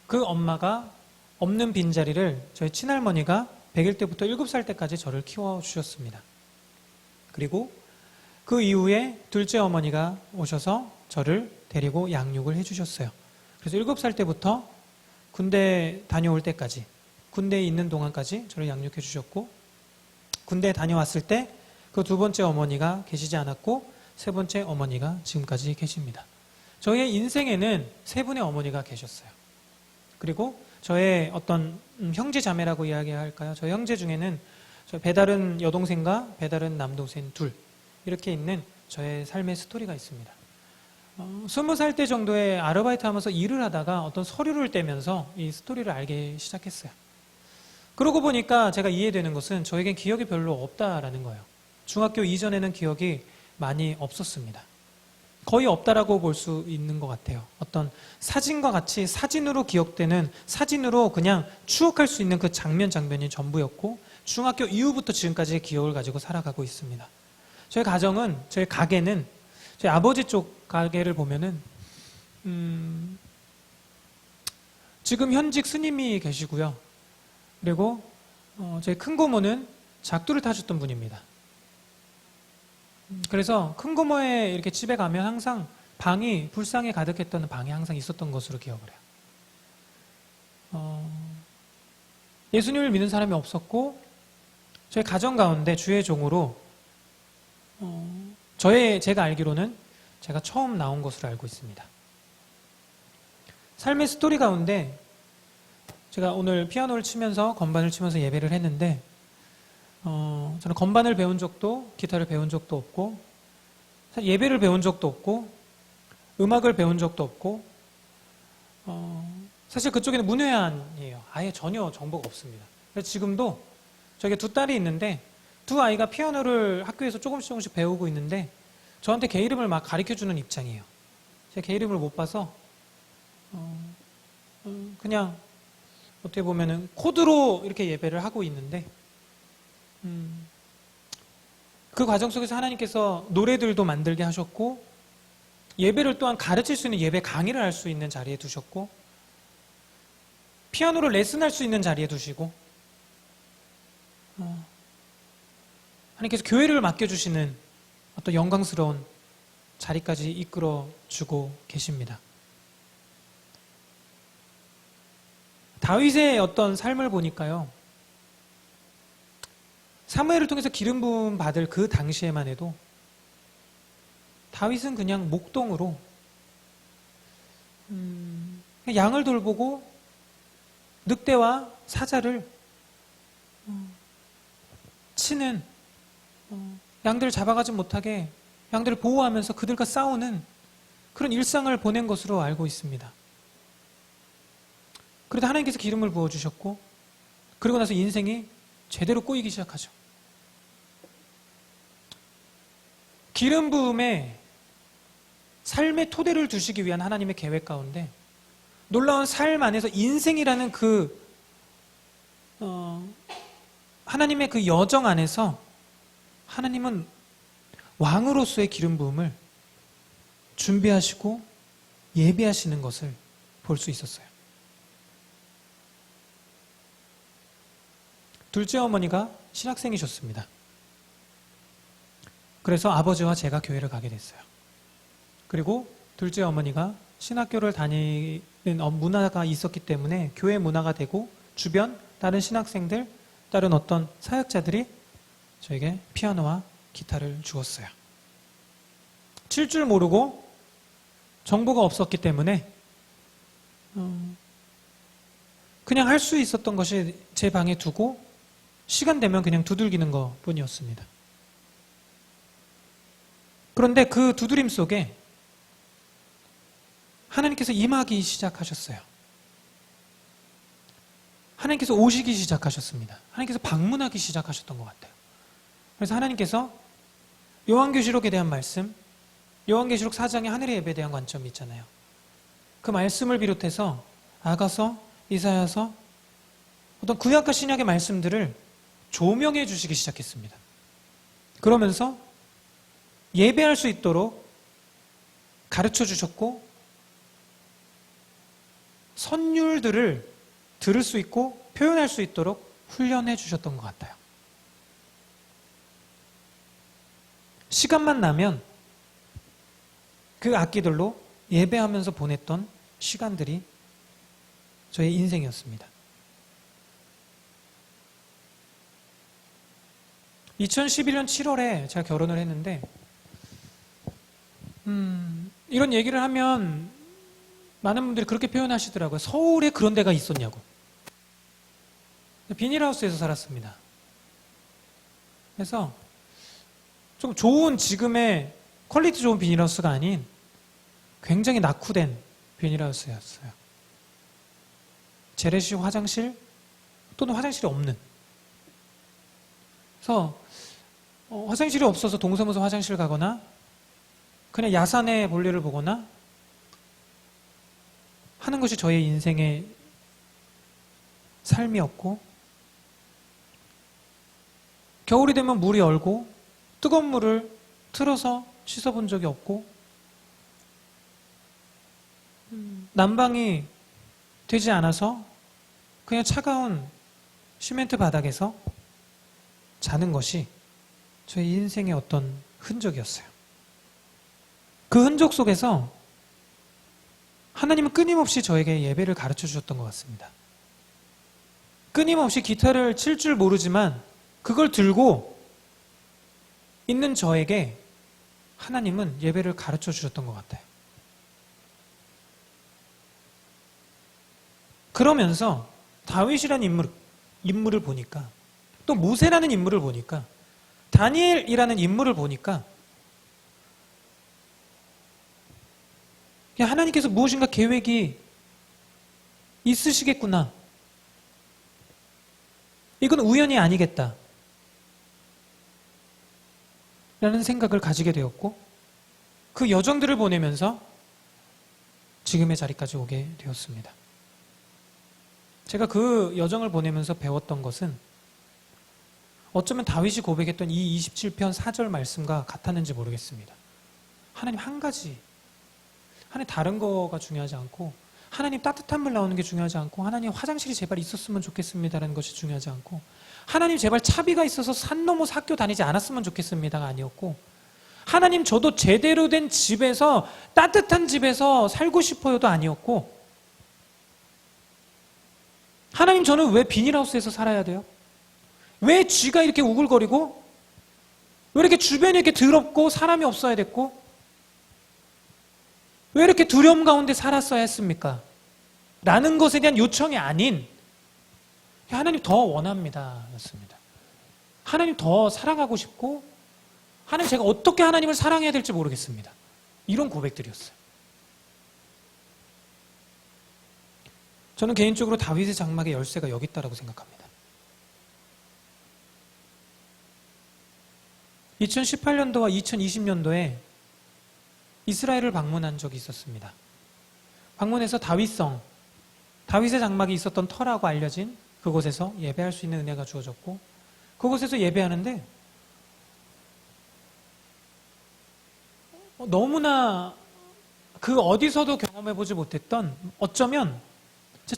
그 엄마가 없는 빈자리를 저희 친할머니가 100일 때부터 7살 때까지 저를 키워주셨습니다. 그리고 그 이후에 둘째 어머니가 오셔서 저를 데리고 양육을 해주셨어요. 그래서 7살 때부터 군대 다녀올 때까지, 군대에 있는 동안까지 저를 양육해 주셨고, 군대에 다녀왔을 때 그 두 번째 어머니가 계시지 않았고, 세 번째 어머니가 지금까지 계십니다. 저의 인생에는 세 분의 어머니가 계셨어요. 그리고 저의 어떤 형제 자매라고 이야기할까요? 저 형제 중에는 저 배다른 여동생과 배다른 남동생 둘, 이렇게 있는 저의 삶의 스토리가 있습니다. 20살 때 정도에 아르바이트 하면서 일을 하다가 어떤 서류를 떼면서 이 스토리를 알게 시작했어요. 그러고 보니까 제가 이해되는 것은 저에겐 기억이 별로 없다라는 거예요. 중학교 이전에는 기억이 많이 없었습니다. 거의 없다라고 볼 수 있는 것 같아요. 어떤 사진과 같이 사진으로 기억되는, 사진으로 그냥 추억할 수 있는 그 장면이 전부였고, 중학교 이후부터 지금까지의 기억을 가지고 살아가고 있습니다. 저희 가정은, 저희 가게는, 저희 아버지 쪽 가게를 보면은 지금 현직 스님이 계시고요. 그리고 저희 큰 고모는 작두를 타셨던 분입니다. 그래서 큰 고모의 이렇게 집에 가면 항상 방이 불상에 가득했던 방이 항상 있었던 것으로 기억을 해요. 예수님을 믿는 사람이 없었고, 저희 가정 가운데 주의 종으로 제가 알기로는 제가 처음 나온 것으로 알고 있습니다. 삶의 스토리 가운데 제가 오늘 피아노를 치면서, 건반을 치면서 예배를 했는데, 저는 건반을 배운 적도, 기타를 배운 적도 없고, 예배를 배운 적도 없고, 음악을 배운 적도 없고, 사실 그쪽에는 문외한이에요. 아예 전혀 정보가 없습니다. 그래서 지금도 저에게 두 딸이 있는데, 두 아이가 피아노를 학교에서 조금씩 배우고 있는데, 저한테 개 이름을 막 가르쳐주는 입장이에요. 제가 개 이름을 못 봐서, 그냥 어떻게 보면은 코드로 이렇게 예배를 하고 있는데, 그 과정 속에서 하나님께서 노래들도 만들게 하셨고, 예배를 또한 가르칠 수 있는 예배 강의를 할 수 있는 자리에 두셨고, 피아노를 레슨할 수 있는 자리에 두시고, 하나님께서 교회를 맡겨주시는 어떤 영광스러운 자리까지 이끌어 주고 계십니다. 다윗의 어떤 삶을 보니까요, 사무엘을 통해서 기름 부음 받을 그 당시에만 해도 다윗은 그냥 목동으로 양을 돌보고 늑대와 사자를 치는, 양들을 잡아가지 못하게 양들을 보호하면서 그들과 싸우는 그런 일상을 보낸 것으로 알고 있습니다. 그래도 하나님께서 기름을 부어주셨고, 그러고 나서 인생이 제대로 꼬이기 시작하죠. 기름 부음에 삶의 토대를 두시기 위한 하나님의 계획 가운데 놀라운 삶 안에서 인생이라는 하나님의 그 여정 안에서 하나님은 왕으로서의 기름 부음을 준비하시고 예비하시는 것을 볼 수 있었어요. 둘째 어머니가 신학생이셨습니다. 그래서 아버지와 제가 교회를 가게 됐어요. 그리고 둘째 어머니가 신학교를 다니는 문화가 있었기 때문에 교회 문화가 되고 주변 다른 신학생들, 다른 어떤 사역자들이 저에게 피아노와 기타를 주었어요. 칠 줄 모르고 정보가 없었기 때문에 그냥 할 수 있었던 것이 제 방에 두고 시간 되면 그냥 두들기는 것 뿐이었습니다. 그런데 그 두드림 속에 하나님께서 임하기 시작하셨어요. 하나님께서 오시기 시작하셨습니다. 하나님께서 방문하기 시작하셨던 것 같아요. 그래서 하나님께서 요한계시록에 대한 말씀, 요한계시록 4장의 하늘의 예배에 대한 관점이 있잖아요. 그 말씀을 비롯해서 아가서, 이사야서, 어떤 구약과 신약의 말씀들을 조명해 주시기 시작했습니다. 그러면서 예배할 수 있도록 가르쳐 주셨고 선율들을 들을 수 있고 표현할 수 있도록 훈련해 주셨던 것 같아요. 시간만 나면 그 악기들로 예배하면서 보냈던 시간들이 저의 인생이었습니다. 2011년 7월에 제가 결혼을 했는데 이런 얘기를 하면 많은 분들이 그렇게 표현하시더라고요. 서울에 그런 데가 있었냐고. 비닐하우스에서 살았습니다. 그래서 좀 좋은 지금의 퀄리티 좋은 비닐하우스가 아닌 굉장히 낙후된 비닐하우스였어요. 재래식 화장실 또는 화장실이 없는. 그래서 화장실이 없어서 동사무소 화장실 가거나 그냥 야산의 볼일을 보거나 하는 것이 저의 인생의 삶이었고 겨울이 되면 물이 얼고 뜨거운 물을 틀어서 씻어본 적이 없고 난방이 되지 않아서 그냥 차가운 시멘트 바닥에서 자는 것이 저의 인생의 어떤 흔적이었어요. 그 흔적 속에서 하나님은 끊임없이 저에게 예배를 가르쳐 주셨던 것 같습니다. 끊임없이 기타를 칠 줄 모르지만 그걸 들고 있는 저에게 하나님은 예배를 가르쳐 주셨던 것 같아요. 그러면서 다윗이라는 인물을 보니까 또 모세라는 인물을 보니까 다니엘이라는 인물을 보니까 하나님께서 무엇인가 계획이 있으시겠구나. 이건 우연이 아니겠다. 라는 생각을 가지게 되었고 그 여정들을 보내면서 지금의 자리까지 오게 되었습니다. 제가 그 여정을 보내면서 배웠던 것은 어쩌면 다윗이 고백했던 이 27편 4절 말씀과 같았는지 모르겠습니다. 하나님 한 가지, 하나님 다른 거가 중요하지 않고 하나님 따뜻한 물 나오는 게 중요하지 않고 하나님 화장실이 제발 있었으면 좋겠습니다라는 것이 중요하지 않고 하나님 제발 차비가 있어서 산 넘어 학교 다니지 않았으면 좋겠습니다가 아니었고 하나님 저도 제대로 된 집에서 따뜻한 집에서 살고 싶어요도 아니었고 하나님 저는 왜 비닐하우스에서 살아야 돼요? 왜 쥐가 이렇게 우글거리고 왜 이렇게 주변이 이렇게 더럽고 사람이 없어야 됐고 왜 이렇게 두려움 가운데 살았어야 했습니까? 라는 것에 대한 요청이 아닌 하나님 더 원합니다 였습니다. 하나님 더 사랑하고 싶고 하나님 제가 어떻게 하나님을 사랑해야 될지 모르겠습니다. 이런 고백들이었어요. 저는 개인적으로 다윗의 장막의 열쇠가 여기 있다고 생각합니다. 2018년도와 2020년도에 이스라엘을 방문한 적이 있었습니다. 방문해서 다윗성, 다윗의 장막이 있었던 터라고 알려진 그곳에서 예배할 수 있는 은혜가 주어졌고 그곳에서 예배하는데 너무나 그 어디서도 경험해보지 못했던 어쩌면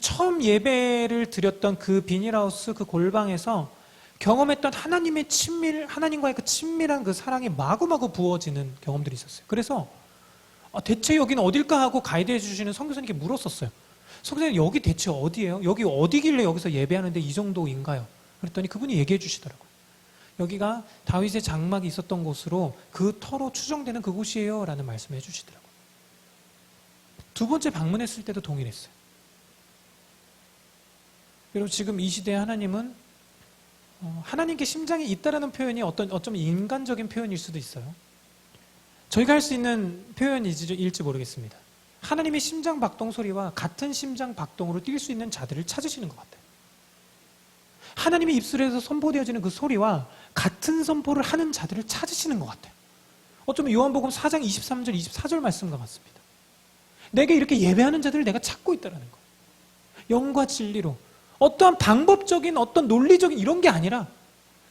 처음 예배를 드렸던 그 비닐하우스 그 골방에서 경험했던 하나님의 하나님과의 그 친밀한 그 사랑이 마구마구 부어지는 경험들이 있었어요. 그래서 대체 여기는 어딜까 하고 가이드해 주시는 선교사님께 물었었어요. 선교사님, 여기 대체 어디예요? 여기 어디길래 여기서 예배하는데 이 정도인가요? 그랬더니 그분이 얘기해 주시더라고요. 여기가 다윗의 장막이 있었던 곳으로 그 터로 추정되는 그곳이에요 라는 말씀을 해주시더라고요. 두 번째 방문했을 때도 동일했어요. 그리고 지금 이 시대에 하나님은 하나님께 심장이 있다라는 표현이 어쩜 인간적인 표현일 수도 있어요. 저희가 할 수 있는 표현일지 모르겠습니다. 하나님의 심장 박동 소리와 같은 심장 박동으로 뛸 수 있는 자들을 찾으시는 것 같아요. 하나님의 입술에서 선포되어지는 그 소리와 같은 선포를 하는 자들을 찾으시는 것 같아요. 어쩌면 요한복음 4장 23절, 24절 말씀과 같습니다. 내게 이렇게 예배하는 자들을 내가 찾고 있다는 거예요. 영과 진리로. 어떠한 방법적인 어떤 논리적인 이런 게 아니라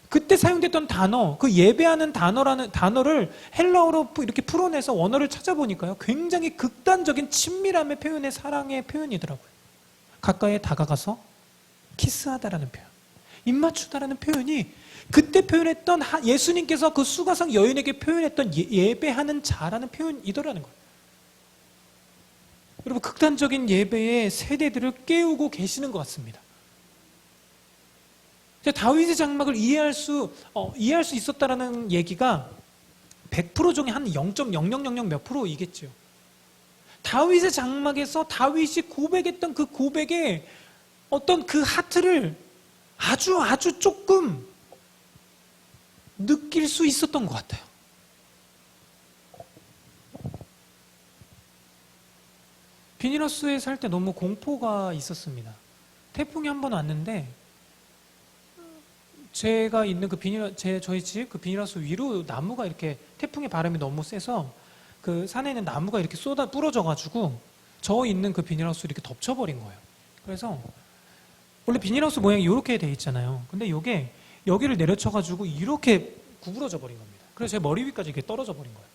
그때 사용됐던 단어, 그 예배하는 단어를 헬라어로 이렇게 풀어내서 원어를 찾아보니까요, 굉장히 극단적인 친밀함의 표현의 사랑의 표현이더라고요. 가까이 다가가서 키스하다라는 표현, 입맞추다라는 표현이 그때 표현했던 예수님께서 그 수가성 여인에게 표현했던 예배하는 자라는 표현이더라는 거예요. 여러분, 극단적인 예배의 세대들을 깨우고 계시는 것 같습니다. 다윗의 장막을 이해할 수 있었다라는 얘기가 100% 중에 한 0.0000 몇 프로이겠죠. 다윗의 장막에서 다윗이 고백했던 그 고백의 어떤 그 하트를 아주 조금 느낄 수 있었던 것 같아요. 비닐하우스에 살 때 너무 공포가 있었습니다. 태풍이 한 번 왔는데 제가 있는 저희 집 그 비닐하우스 위로 나무가 이렇게 태풍의 바람이 너무 세서 그 산에 있는 나무가 이렇게 부러져가지고 저 있는 그 비닐하우스를 이렇게 덮쳐버린 거예요. 그래서 원래 비닐하우스 모양이 이렇게 돼 있잖아요. 근데 이게 여기를 내려쳐가지고 이렇게 구부러져 버린 겁니다. 그래서 제 머리 위까지 이렇게 떨어져 버린 거예요.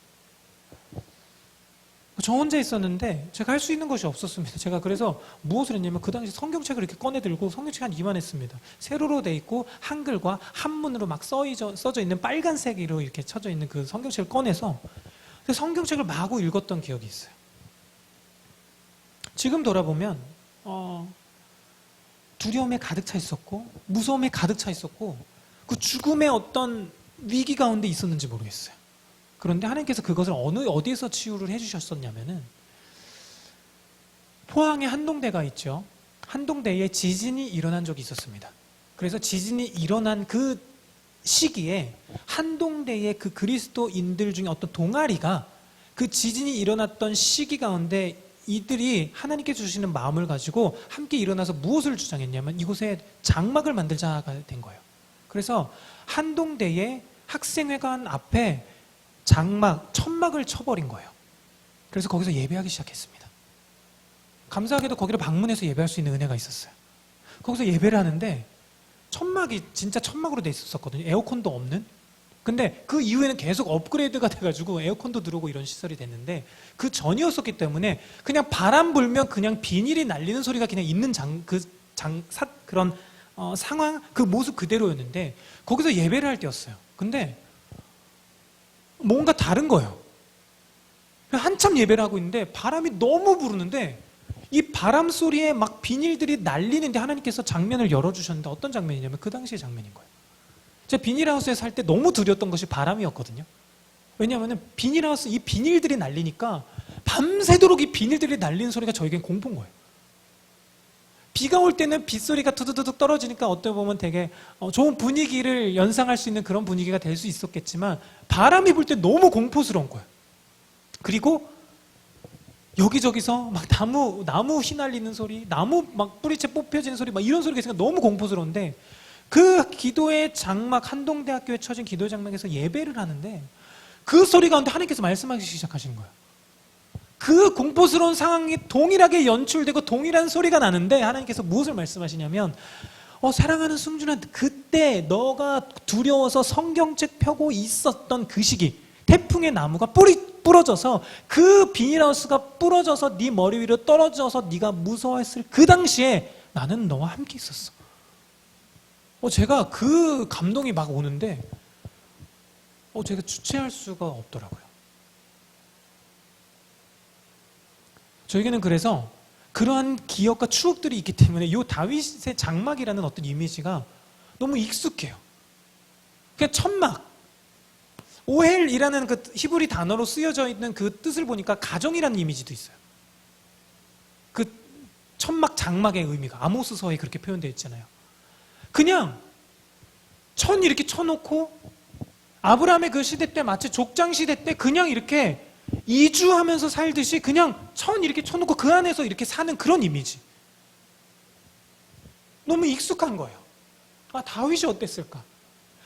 저 혼자 있었는데 제가 할 수 있는 것이 없었습니다. 제가 그래서 무엇을 했냐면 그 당시 성경책을 이렇게 꺼내 들고, 성경책이 한 이만했습니다. 세로로 돼 있고 한글과 한문으로 막 써져 있는 빨간색으로 이렇게 쳐져 있는 그 성경책을 꺼내서 성경책을 마구 읽었던 기억이 있어요. 지금 돌아보면 두려움에 가득 차 있었고 무서움에 가득 차 있었고 그 죽음의 어떤 위기 가운데 있었는지 모르겠어요. 그런데 하나님께서 그것을 어디에서 치유를 해주셨었냐면은 포항에 한동대가 있죠. 한동대에 지진이 일어난 적이 있었습니다. 그래서 지진이 일어난 그 시기에 한동대의 그 그리스도인들 중에 어떤 동아리가 그 지진이 일어났던 시기 가운데 이들이 하나님께 주시는 마음을 가지고 함께 일어나서 무엇을 주장했냐면 이곳에 장막을 만들자가 된 거예요. 그래서 한동대의 학생회관 앞에 천막을 쳐버린 거예요. 그래서 거기서 예배하기 시작했습니다. 감사하게도 거기를 방문해서 예배할 수 있는 은혜가 있었어요. 거기서 예배를 하는데 천막이 진짜 천막으로 돼 있었거든요. 에어컨도 없는. 근데 그 이후에는 계속 업그레이드가 돼가지고 에어컨도 들어오고 이런 시설이 됐는데 그 전이었었기 때문에 그냥 바람 불면 그냥 비닐이 날리는 소리가 그냥 있는 그런 상황, 그 모습 그대로였는데 거기서 예배를 할 때였어요. 근데 뭔가 다른 거예요. 한참 예배를 하고 있는데 바람이 너무 부르는데 이 바람 소리에 막 비닐들이 날리는데 하나님께서 장면을 열어주셨는데 어떤 장면이냐면 그 당시의 장면인 거예요. 제가 비닐하우스에 살 때 너무 두려웠던 것이 바람이었거든요. 왜냐하면 비닐하우스 이 비닐들이 날리니까 밤새도록 이 비닐들이 날리는 소리가 저에겐 공포인 거예요. 비가 올 때는 빗소리가 두두두둑 떨어지니까 어떻게 보면 되게 좋은 분위기를 연상할 수 있는 그런 분위기가 될 수 있었겠지만 바람이 불 때 너무 공포스러운 거예요. 그리고 여기저기서 막 나무 휘날리는 소리, 나무 막 뿌리채 뽑혀지는 소리, 막 이런 소리가 있으니까 너무 공포스러운데 그 기도의 장막, 한동대학교에 쳐진 기도의 장막에서 예배를 하는데 그 소리 가운데 하나님께서 말씀하기 시작하시는 거예요. 그 공포스러운 상황이 동일하게 연출되고 동일한 소리가 나는데 하나님께서 무엇을 말씀하시냐면 사랑하는 승준아, 그때 너가 두려워서 성경책 펴고 있었던 그 시기, 태풍의 나무가 부러져서 그 비닐하우스가 부러져서 네 머리 위로 떨어져서 네가 무서워했을 그 당시에 나는 너와 함께 있었어. 제가 그 감동이 막 오는데 제가 주체할 수가 없더라고요. 저에게는 그래서 그러한 기억과 추억들이 있기 때문에 이 다윗의 장막이라는 어떤 이미지가 너무 익숙해요. 그러니까 천막, 오헬이라는 그 히브리 단어로 쓰여져 있는 그 뜻을 보니까 가정이라는 이미지도 있어요. 그 천막, 장막의 의미가 아모스서에 그렇게 표현되어 있잖아요. 그냥 천 이렇게 쳐놓고 아브라함의 그 시대 때 마치 족장 시대 때 그냥 이렇게 이주하면서 살듯이 그냥 천 이렇게 쳐놓고 그 안에서 이렇게 사는 그런 이미지. 너무 익숙한 거예요. 다윗이 어땠을까?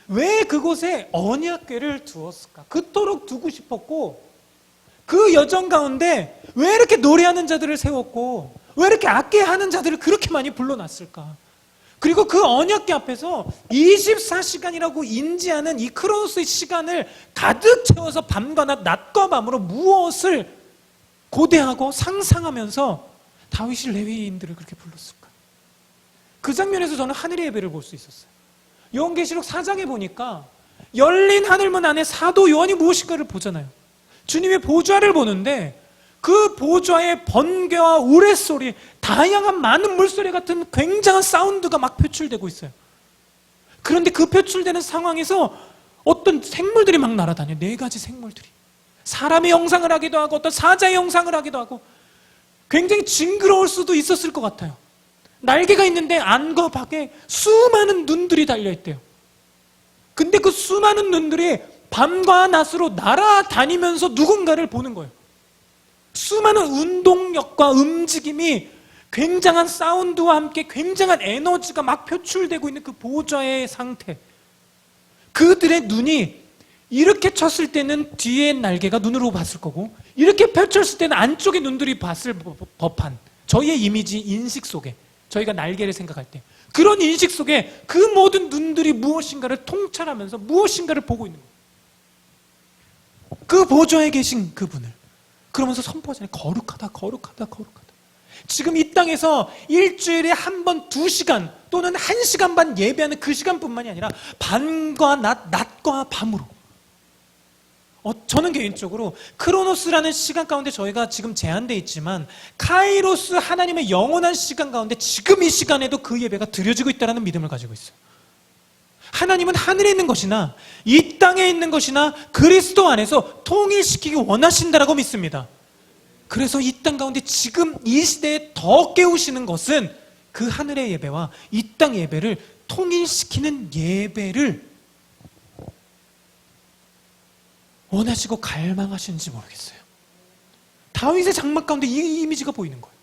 왜 그곳에 언약궤를 두었을까? 그토록 두고 싶었고 그 여정 가운데 왜 이렇게 노래하는 자들을 세웠고 왜 이렇게 악계하는 자들을 그렇게 많이 불러놨을까? 그리고 그 언약궤 앞에서 24시간이라고 인지하는 이 크로노스의 시간을 가득 채워서 밤과 낮과 밤으로 무엇을 고대하고 상상하면서 다윗이 레위인들을 그렇게 불렀을까? 그 장면에서 저는 하늘의 예배를 볼 수 있었어요. 요한계시록 4장에 보니까 열린 하늘문 안에 사도 요한이 무엇인가를 보잖아요. 주님의 보좌를 보는데 그 보좌의 번개와 우레소리, 다양한 많은 물소리 같은 굉장한 사운드가 막 표출되고 있어요. 그런데 그 표출되는 상황에서 어떤 생물들이 막 날아다녀요. 4가지 생물들이. 사람의 형상을 하기도 하고 어떤 사자의 형상을 하기도 하고 굉장히 징그러울 수도 있었을 것 같아요. 날개가 있는데 안과 밖에 수많은 눈들이 달려있대요. 근데 그 수많은 눈들이 밤과 낮으로 날아다니면서 누군가를 보는 거예요. 수많은 운동력과 움직임이 굉장한 사운드와 함께 굉장한 에너지가 막 표출되고 있는 그 보좌의 상태. 그들의 눈이 이렇게 쳤을 때는 뒤에 날개가 눈으로 봤을 거고 이렇게 펼쳤을 때는 안쪽의 눈들이 봤을 법한 저희의 이미지 인식 속에 저희가 날개를 생각할 때 그런 인식 속에 그 모든 눈들이 무엇인가를 통찰하면서 무엇인가를 보고 있는 거예요. 그 보좌에 계신 그분을 그러면서 선포하잖아요. 거룩하다, 거룩하다, 거룩하다. 지금 이 땅에서 일주일에 한 번 2시간 또는 1시간 반 예배하는 그 시간뿐만이 아니라 밤과 낮과 밤으로 저는 개인적으로 크로노스라는 시간 가운데 저희가 지금 제한되어 있지만 카이로스 하나님의 영원한 시간 가운데 지금 이 시간에도 그 예배가 드려지고 있다는 믿음을 가지고 있어요. 하나님은 하늘에 있는 것이나 이 땅에 있는 것이나 그리스도 안에서 통일시키기 원하신다라고 믿습니다. 그래서 이 땅 가운데 지금 이 시대에 더 깨우시는 것은 그 하늘의 예배와 이 땅 예배를 통일시키는 예배를 원하시고 갈망하시는지 모르겠어요. 다윗의 장막 가운데 이 이미지가 보이는 거예요.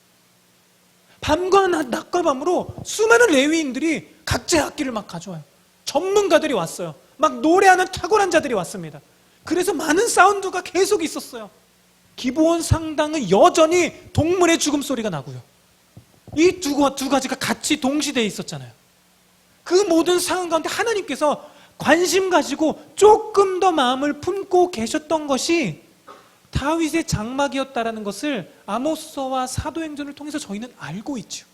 밤과 낮과 밤으로 수많은 레위인들이 각자의 악기를 막 가져와요. 전문가들이 왔어요. 막 노래하는 탁월한 자들이 왔습니다. 그래서 많은 사운드가 계속 있었어요. 기브온 상당은 여전히 동물의 죽음 소리가 나고요. 이 두 가지가 같이 동시대에 있었잖아요. 그 모든 상황 가운데 하나님께서 관심 가지고 조금 더 마음을 품고 계셨던 것이 다윗의 장막이었다라는 것을 아모스서와 사도행전을 통해서 저희는 알고 있죠.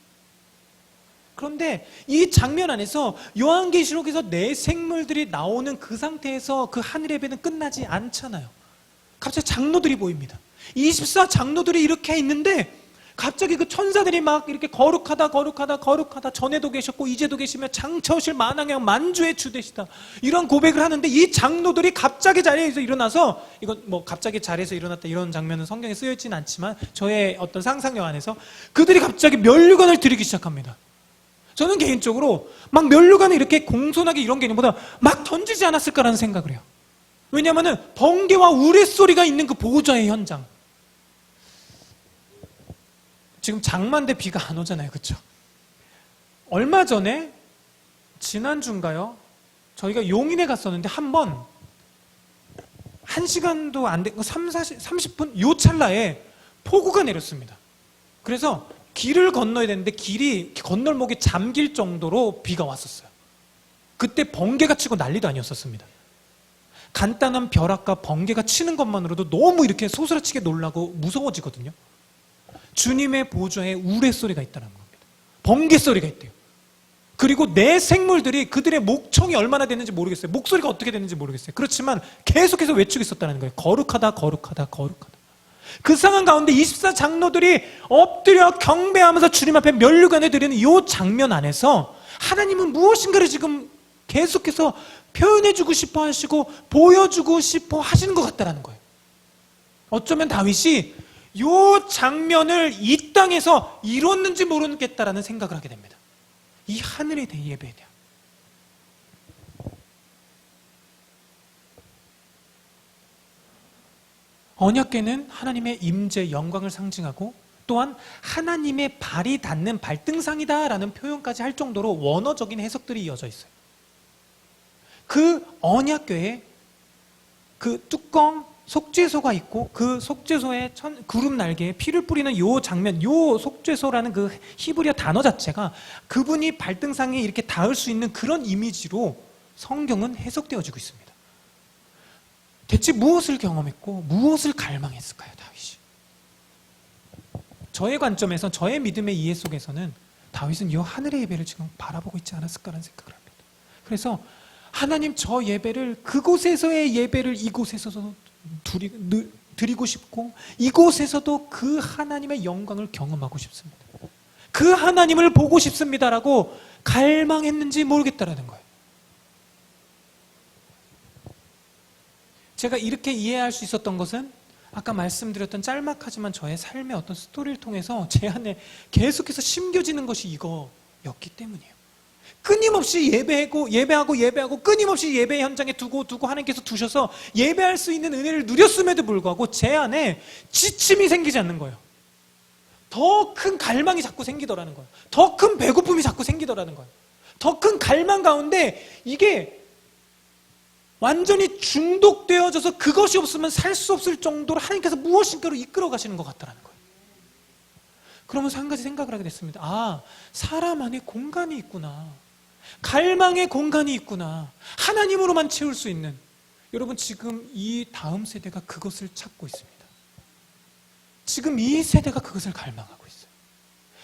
그런데 이 장면 안에서 요한계시록에서 4생물들이 나오는 그 상태에서 그 하늘의 예배는 끝나지 않잖아요. 갑자기 장로들이 보입니다. 24장로들이 이렇게 있는데 갑자기 그 천사들이 막 이렇게 거룩하다 거룩하다 거룩하다 전에도 계셨고 이제도 계시며 장차오실 만왕의 만주의 주 되시다 이런 고백을 하는데 이 장로들이 갑자기 자리에서 일어나서 이건 뭐 갑자기 자리에서 일어났다 이런 장면은 성경에 쓰여 있지는 않지만 저의 어떤 상상력 안에서 그들이 갑자기 면류관을 드리기 시작합니다. 저는 개인적으로 막 면류관을 이렇게 공손하게 이런 개념보다 막 던지지 않았을까라는 생각을 해요. 왜냐하면 번개와 우레소리가 있는 그 보호자의 현장. 지금 장마인데 비가 안 오잖아요. 그렇죠? 얼마 전에 지난주인가요? 저희가 용인에 갔었는데 한 번 1시간도 안 되고 30분 요 찰나에 폭우가 내렸습니다. 그래서 길을 건너야 되는데 길이 건널목이 잠길 정도로 비가 왔었어요. 그때 번개가 치고 난리도 아니었었습니다. 간단한 벼락과 번개가 치는 것만으로도 너무 이렇게 소스라치게 놀라고 무서워지거든요. 주님의 보좌에 우레소리가 있다는 겁니다. 번개 소리가 있대요. 그리고 내 생물들이 그들의 목청이 얼마나 됐는지 모르겠어요. 목소리가 어떻게 됐는지 모르겠어요. 그렇지만 계속해서 외치고 있었다는 거예요. 거룩하다, 거룩하다, 거룩하다. 그 상황 가운데 24장로들이 엎드려 경배하면서 주님 앞에 면류관을 드리는 이 장면 안에서 하나님은 무엇인가를 지금 계속해서 표현해주고 싶어 하시고 보여주고 싶어 하시는 것 같다는 거예요. 어쩌면 다윗이 이 장면을 이 땅에서 이뤘는지 모르겠다라는 생각을 하게 됩니다. 이 하늘에 대한 예배에 대한. 언약궤는 하나님의 임재, 영광을 상징하고 또한 하나님의 발이 닿는 발등상이다라는 표현까지 할 정도로 원어적인 해석들이 이어져 있어요. 그 언약궤에 그 뚜껑, 속죄소가 있고 그 속죄소에 구름 날개에 피를 뿌리는 요 장면, 요 속죄소라는 그 히브리어 단어 자체가 그분이 발등상에 이렇게 닿을 수 있는 그런 이미지로 성경은 해석되어지고 있습니다. 대체 무엇을 경험했고 무엇을 갈망했을까요, 다윗이? 저의 관점에서, 저의 믿음의 이해 속에서는 다윗은 이 하늘의 예배를 지금 바라보고 있지 않았을까라는 생각을 합니다. 그래서 하나님, 저 예배를, 그곳에서의 예배를 이곳에서도 드리고 싶고 이곳에서도 그 하나님의 영광을 경험하고 싶습니다. 그 하나님을 보고 싶습니다라고 갈망했는지 모르겠다라는 거예요. 제가 이렇게 이해할 수 있었던 것은 아까 말씀드렸던 짤막하지만 저의 삶의 어떤 스토리를 통해서 제 안에 계속해서 심겨지는 것이 이거였기 때문이에요. 끊임없이 예배하고 끊임없이 예배 현장에 두고 하나님께서 두셔서 예배할 수 있는 은혜를 누렸음에도 불구하고 제 안에 지침이 생기지 않는 거예요. 더 큰 갈망이 자꾸 생기더라는 거예요. 더 큰 배고픔이 자꾸 생기더라는 거예요. 더 큰 갈망 가운데 이게 완전히 중독되어져서 그것이 없으면 살 수 없을 정도로 하나님께서 무엇인가로 이끌어 가시는 것 같다는 거예요. 그러면서 한 가지 생각을 하게 됐습니다. 아, 사람 안에 공간이 있구나. 갈망의 공간이 있구나. 하나님으로만 채울 수 있는. 여러분, 지금 이 다음 세대가 그것을 찾고 있습니다. 지금 이 세대가 그것을 갈망하고 있어요.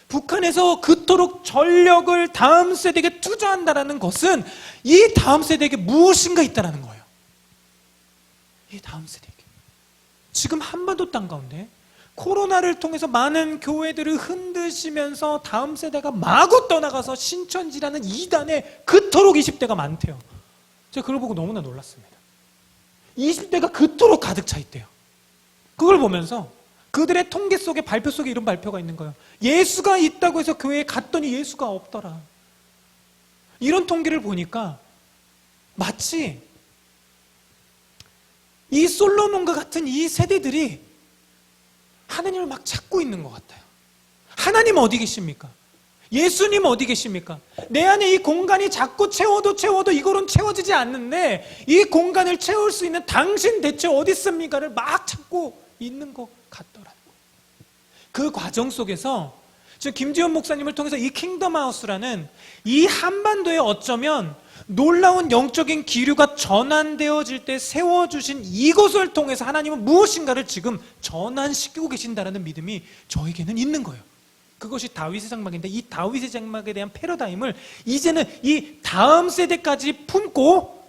북한에서 그토록 전력을 다음 세대에게 투자한다는 것은 이 다음 세대에게 무엇인가 있다는 거예요. 이 다음 세대에게. 지금 한반도 땅 가운데 코로나를 통해서 많은 교회들을 흔드시면서 다음 세대가 마구 떠나가서 신천지라는 이단에 그토록 20대가 많대요. 제가 그걸 보고 너무나 놀랐습니다. 20대가 그토록 가득 차 있대요. 그걸 보면서 그들의 통계 속에, 발표 속에 이런 발표가 있는 거예요. 예수가 있다고 해서 교회에 갔더니 예수가 없더라. 이런 통계를 보니까 마치 이 솔로몬과 같은 이 세대들이 하나님을 막 찾고 있는 것 같아요. 하나님 어디 계십니까? 예수님 어디 계십니까? 내 안에 이 공간이 자꾸 채워도 이거로는 채워지지 않는데 이 공간을 채울 수 있는 당신 대체 어디 있습니까를 막 찾고 있는 것 같더라고요. 그 과정 속에서 지금 김지원 목사님을 통해서 이 킹덤하우스라는 이 한반도에 어쩌면 놀라운 영적인 기류가 전환되어질 때 세워주신 이곳을 통해서 하나님은 무엇인가를 지금 전환시키고 계신다는 믿음이 저에게는 있는 거예요. 그것이 다윗의 장막인데 이 다윗의 장막에 대한 패러다임을 이제는 이 다음 세대까지 품고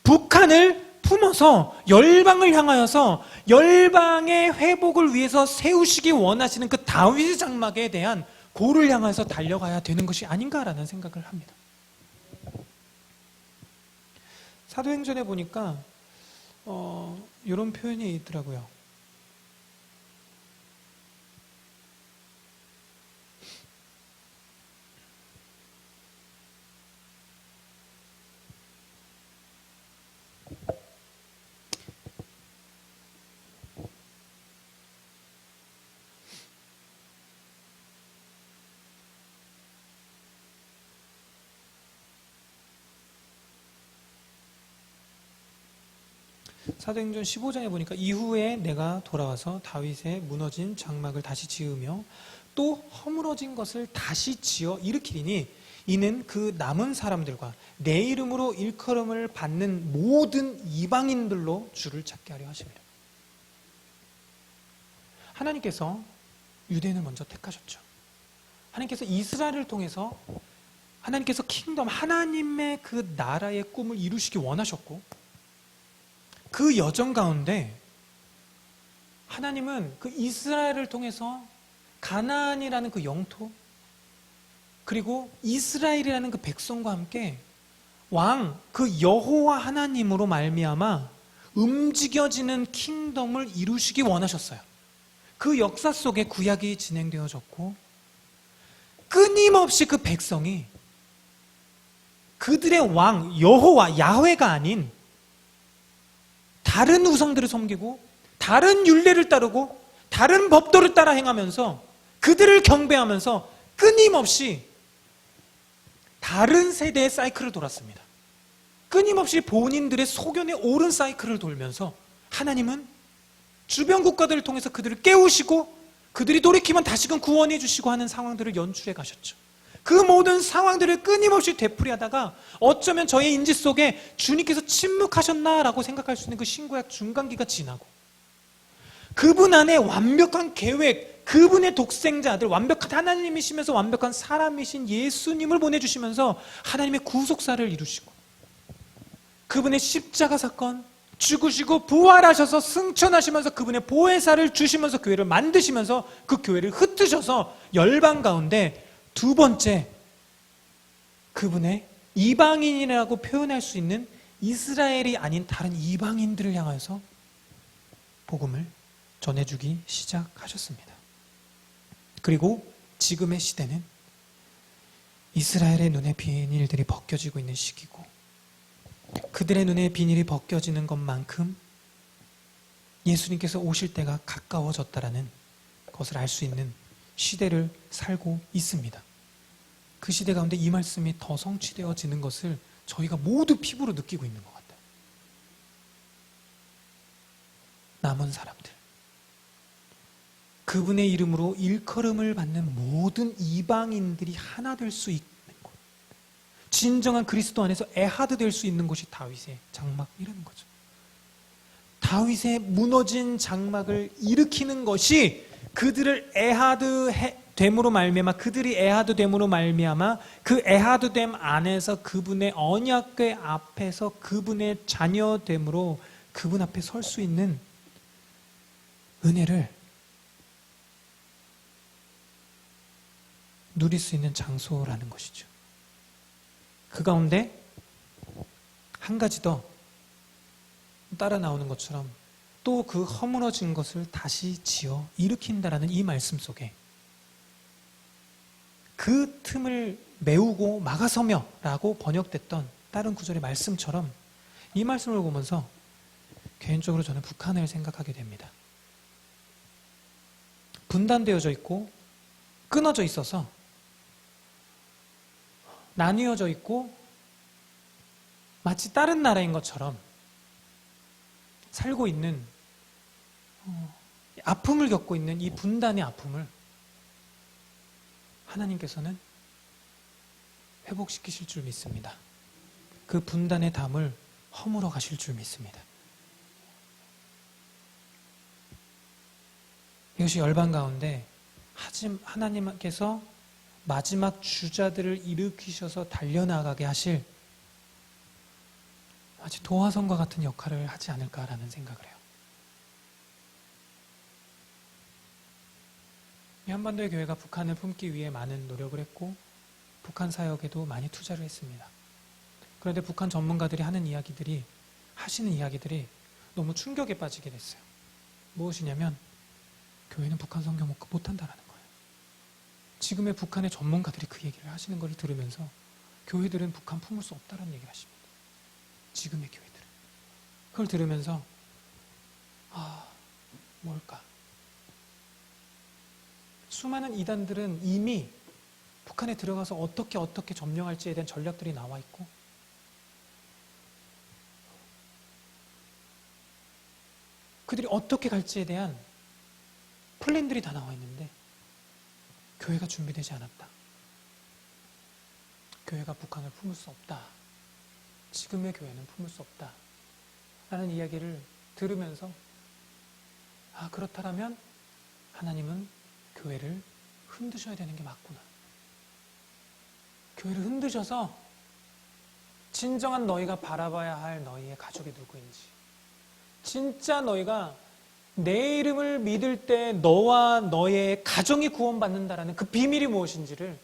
북한을 품어서 열방을 향하여서 열방의 회복을 위해서 세우시기 원하시는 그 다윗의 장막에 대한 고를 향해서 달려가야 되는 것이 아닌가라는 생각을 합니다. 사도행전에 보니까 이런 표현이 있더라고요. 사도행전 15장에 보니까 이후에 내가 돌아와서 다윗의 무너진 장막을 다시 지으며 또 허물어진 것을 다시 지어 일으키리니 이는 그 남은 사람들과 내 이름으로 일컬음을 받는 모든 이방인들로 주를 찾게 하려 하십니다. 하나님께서 유대인을 먼저 택하셨죠. 하나님께서 이스라엘을 통해서 하나님께서 킹덤, 하나님의 그 나라의 꿈을 이루시기 원하셨고, 그 여정 가운데 하나님은 그 이스라엘을 통해서 가나안이라는 그 영토, 그리고 이스라엘이라는 그 백성과 함께 왕, 그 여호와 하나님으로 말미암아 움직여지는 킹덤을 이루시기 원하셨어요. 그 역사 속에 구약이 진행되어졌고, 끊임없이 그 백성이 그들의 왕 여호와 야훼가 아닌 다른 우상들을 섬기고 다른 율례를 따르고 다른 법도를 따라 행하면서 그들을 경배하면서 끊임없이 다른 세대의 사이클을 돌았습니다. 끊임없이 본인들의 소견에 옳은 사이클을 돌면서 하나님은 주변 국가들을 통해서 그들을 깨우시고 그들이 돌이키면 다시금 구원해 주시고 하는 상황들을 연출해 가셨죠. 그 모든 상황들을 끊임없이 되풀이하다가 어쩌면 저의 인지 속에 주님께서 침묵하셨나라고 생각할 수 있는 그 신구약 중간기가 지나고, 그분 안에 완벽한 계획, 그분의 독생자 아들, 완벽한 하나님이시면서 완벽한 사람이신 예수님을 보내주시면서 하나님의 구속사를 이루시고, 그분의 십자가 사건, 죽으시고 부활하셔서 승천하시면서 그분의 보혜사를 주시면서 교회를 만드시면서 그 교회를 흩으셔서 열방 가운데 두 번째, 그분의 이방인이라고 표현할 수 있는 이스라엘이 아닌 다른 이방인들을 향하여서 복음을 전해주기 시작하셨습니다. 그리고 지금의 시대는 이스라엘의 눈에 비닐들이 벗겨지고 있는 시기고, 그들의 눈에 비닐이 벗겨지는 것만큼 예수님께서 오실 때가 가까워졌다라는 것을 알 수 있는 시대를 살고 있습니다. 그 시대 가운데 이 말씀이 더 성취되어지는 것을 저희가 모두 피부로 느끼고 있는 것 같아요. 남은 사람들, 그분의 이름으로 일컬음을 받는 모든 이방인들이 하나 될 수 있는 곳, 진정한 그리스도 안에서 에하드 될 수 있는 곳이 다윗의 장막이라는 거죠. 다윗의 무너진 장막을 일으키는 것이 그들을 에하드 됨으로 말미암아, 그들이 에하드 됨으로 말미암아 그 에하드 됨 안에서 그분의 언약궤 앞에서 그분의 자녀됨으로 그분 앞에 설 수 있는 은혜를 누릴 수 있는 장소라는 것이죠. 그 가운데 한 가지 더 따라 나오는 것처럼 또 그 허물어진 것을 다시 지어 일으킨다라는 이 말씀 속에 그 틈을 메우고 막아서며 라고 번역됐던 다른 구절의 말씀처럼 이 말씀을 보면서 개인적으로 저는 북한을 생각하게 됩니다. 분단되어져 있고 끊어져 있어서 나뉘어져 있고 마치 다른 나라인 것처럼 살고 있는, 아픔을 겪고 있는 이 분단의 아픔을 하나님께서는 회복시키실 줄 믿습니다. 그 분단의 담을 허물어 가실 줄 믿습니다. 이것이 열방 가운데 하나님께서 마지막 주자들을 일으키셔서 달려나가게 하실 마치 도화선과 같은 역할을 하지 않을까라는 생각을 해요. 이 한반도의 교회가 북한을 품기 위해 많은 노력을 했고 북한 사역에도 많이 투자를 했습니다. 그런데 북한 전문가들이 하시는 이야기들이 너무 충격에 빠지게 됐어요. 무엇이냐면 교회는 북한 성경 못한다라는 거예요. 지금의 북한의 전문가들이 그 얘기를 하시는 걸 들으면서 교회들은 북한 품을 수 없다는 얘기를 하십니다. 지금의 교회들은. 그걸 들으면서 뭘까? 수많은 이단들은 이미 북한에 들어가서 어떻게 점령할지에 대한 전략들이 나와 있고, 그들이 어떻게 갈지에 대한 플랜들이 다 나와 있는데 교회가 준비되지 않았다. 교회가 북한을 품을 수 없다. 지금의 교회는 품을 수 없다. 라는 이야기를 들으면서 그렇다면 하나님은 교회를 흔드셔야 되는 게 맞구나. 교회를 흔드셔서 진정한 너희가 바라봐야 할 너희의 가족이 누구인지, 진짜 너희가 내 이름을 믿을 때 너와 너의 가정이 구원받는다라는 그 비밀이 무엇인지를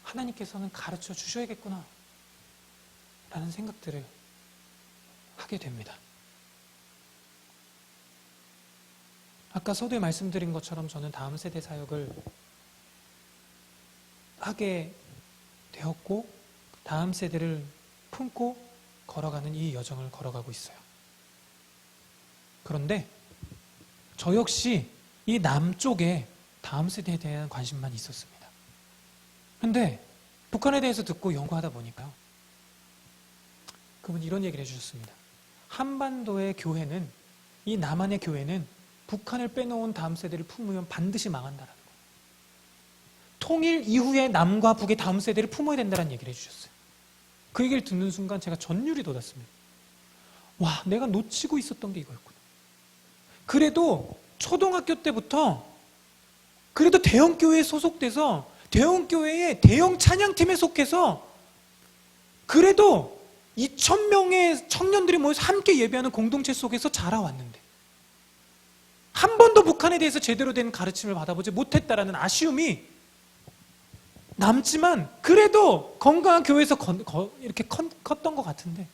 하나님께서는 가르쳐 주셔야겠구나 라는 생각들을 하게 됩니다. 아까 서두에 말씀드린 것처럼 저는 다음 세대 사역을 하게 되었고 다음 세대를 품고 걸어가는 이 여정을 걸어가고 있어요. 그런데 저 역시 이 남쪽에 다음 세대에 대한 관심만 있었습니다. 그런데 북한에 대해서 듣고 연구하다 보니까요, 그분이 이런 얘기를 해주셨습니다. 한반도의 교회는, 이 남한의 교회는 북한을 빼놓은 다음 세대를 품으면 반드시 망한다라는 거예요. 통일 이후에 남과 북의 다음 세대를 품어야 된다는 얘기를 해주셨어요. 그 얘기를 듣는 순간 제가 전율이 돋았습니다. 와, 내가 놓치고 있었던 게 이거였구나. 그래도 초등학교 때부터 그래도 대형교회에 소속돼서 대형교회의 대형 찬양팀에 속해서 그래도 2,000명의 청년들이 모여서 함께 예배하는 공동체 속에서 자라왔는데 한 번도 북한에 대해서 제대로 된 가르침을 받아보지 못했다라는 아쉬움이 남지만 그래도 건강한 교회에서 이렇게 컸던 것 같은데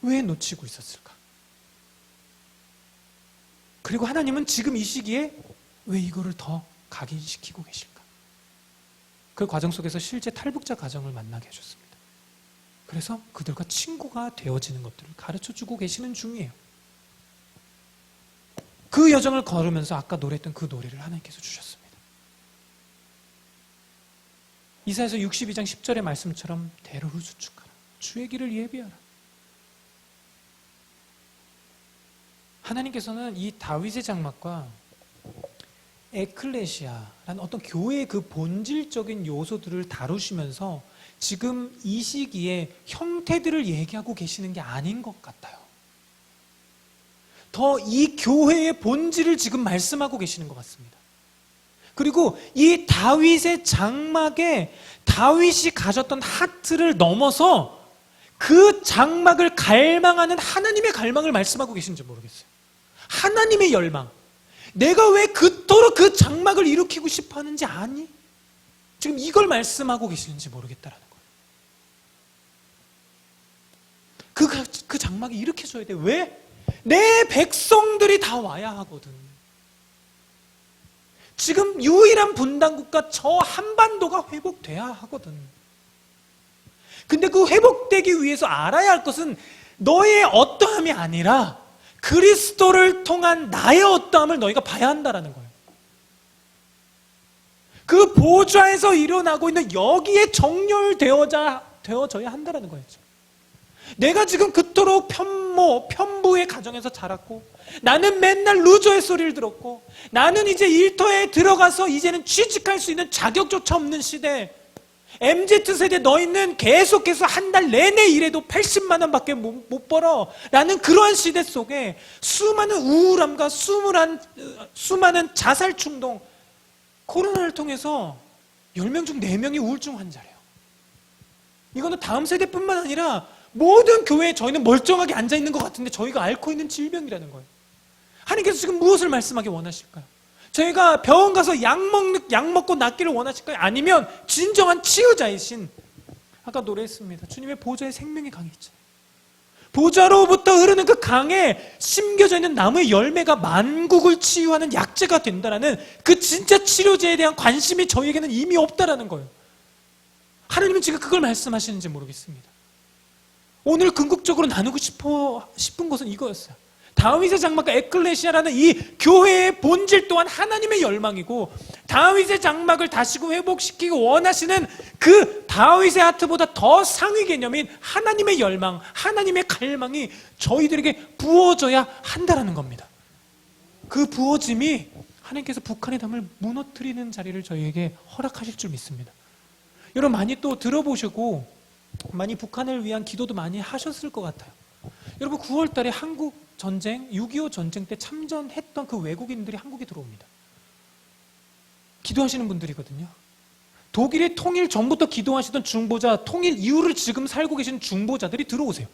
왜 놓치고 있었을까? 그리고 하나님은 지금 이 시기에 왜 이거를 더 각인시키고 계실까? 그 과정 속에서 실제 탈북자 가정을 만나게 해줬습니다. 그래서 그들과 친구가 되어지는 것들을 가르쳐주고 계시는 중이에요. 그 여정을 걸으면서 아까 노래했던 그 노래를 하나님께서 주셨습니다. 이사야서 62장 10절의 말씀처럼 대로를 수축하라. 주의 길을 예비하라. 하나님께서는 이 다윗의 장막과 에클레시아라는 어떤 교회의 그 본질적인 요소들을 다루시면서 지금 이 시기에 형태들을 얘기하고 계시는 게 아닌 것 같아요. 더 이 교회의 본질을 지금 말씀하고 계시는 것 같습니다. 그리고 이 다윗의 장막에 다윗이 가졌던 하트를 넘어서 그 장막을 갈망하는 하나님의 갈망을 말씀하고 계신지 모르겠어요. 하나님의 열망. 내가 왜 그토록 그 장막을 일으키고 싶어 하는지 아니? 지금 이걸 말씀하고 계시는지 모르겠다라는 거예요. 그 장막이 일으켜져야 돼. 왜? 내 백성들이 다 와야 하거든. 지금 유일한 분단국가 저 한반도가 회복돼야 하거든. 근데 그 회복되기 위해서 알아야 할 것은 너의 어떠함이 아니라 그리스도를 통한 나의 어떠함을 너희가 봐야 한다는 거예요. 그 보좌에서 일어나고 있는 여기에 정렬되어져야 한다는 거예요. 내가 지금 그토록 편부의 가정에서 자랐고 나는 맨날 루저의 소리를 들었고 나는 이제 일터에 들어가서 이제는 취직할 수 있는 자격조차 없는 시대, MZ세대 너희는 계속해서 한 달 내내 일해도 80만 원밖에 못 벌어 라는 그러한 시대 속에 수많은 우울함과 수많은 자살 충동, 코로나를 통해서 10명 중 4명이 우울증 환자래요. 이거는 다음 세대뿐만 아니라 모든 교회에 저희는 멀쩡하게 앉아있는 것 같은데 저희가 앓고 있는 질병이라는 거예요. 하나님께서 지금 무엇을 말씀하기 원하실까요? 저희가 병원 가서 약 먹고 낫기를 원하실까요? 아니면 진정한 치유자이신, 아까 노래했습니다. 주님의 보좌에 생명의 강이 있잖아요. 보좌로부터 흐르는 그 강에 심겨져 있는 나무의 열매가 만국을 치유하는 약재가 된다는 그 진짜 치료제에 대한 관심이 저희에게는 이미 없다라는 거예요. 하나님은 지금 그걸 말씀하시는지 모르겠습니다. 오늘 궁극적으로 나누고 싶은 것은 이거였어요. 다윗의 장막과 에클레시아라는 이 교회의 본질 또한 하나님의 열망이고 다윗의 장막을 다시금 회복시키고 원하시는 그 다윗의 하트보다 더 상위 개념인 하나님의 열망, 하나님의 갈망이 저희들에게 부어져야 한다는 겁니다. 그 부어짐이 하나님께서 북한의 담을 무너뜨리는 자리를 저희에게 허락하실 줄 믿습니다. 여러분 많이 또 들어보시고 많이 북한을 위한 기도도 많이 하셨을 것 같아요. 여러분 9월 달에 한국 전쟁, 6.25 전쟁 때 참전했던 그 외국인들이 한국에 들어옵니다. 기도하시는 분들이거든요. 독일의 통일 전부터 기도하시던 중보자, 통일 이후를 지금 살고 계신 중보자들이 들어오세요.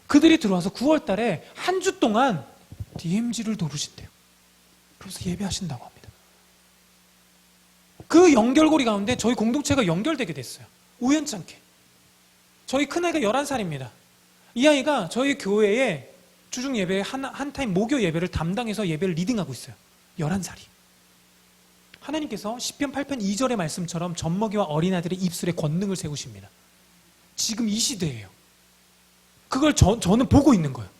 그들이 들어와서 9월 달에 한 주 동안 DMZ를 도르신대요. 그러면서 예배하신다고 합니다. 그 연결고리 가운데 저희 공동체가 연결되게 됐어요. 우연찮게. 저희 큰아이가 11살입니다. 이 아이가 저희 교회에 주중 예배 한 타임 목요 예배를 담당해서 예배를 리딩하고 있어요. 11살이. 하나님께서 시편 8편 2절의 말씀처럼 젖먹이와 어린아이들의 입술에 권능을 세우십니다. 지금 이 시대예요. 그걸 저는 보고 있는 거예요.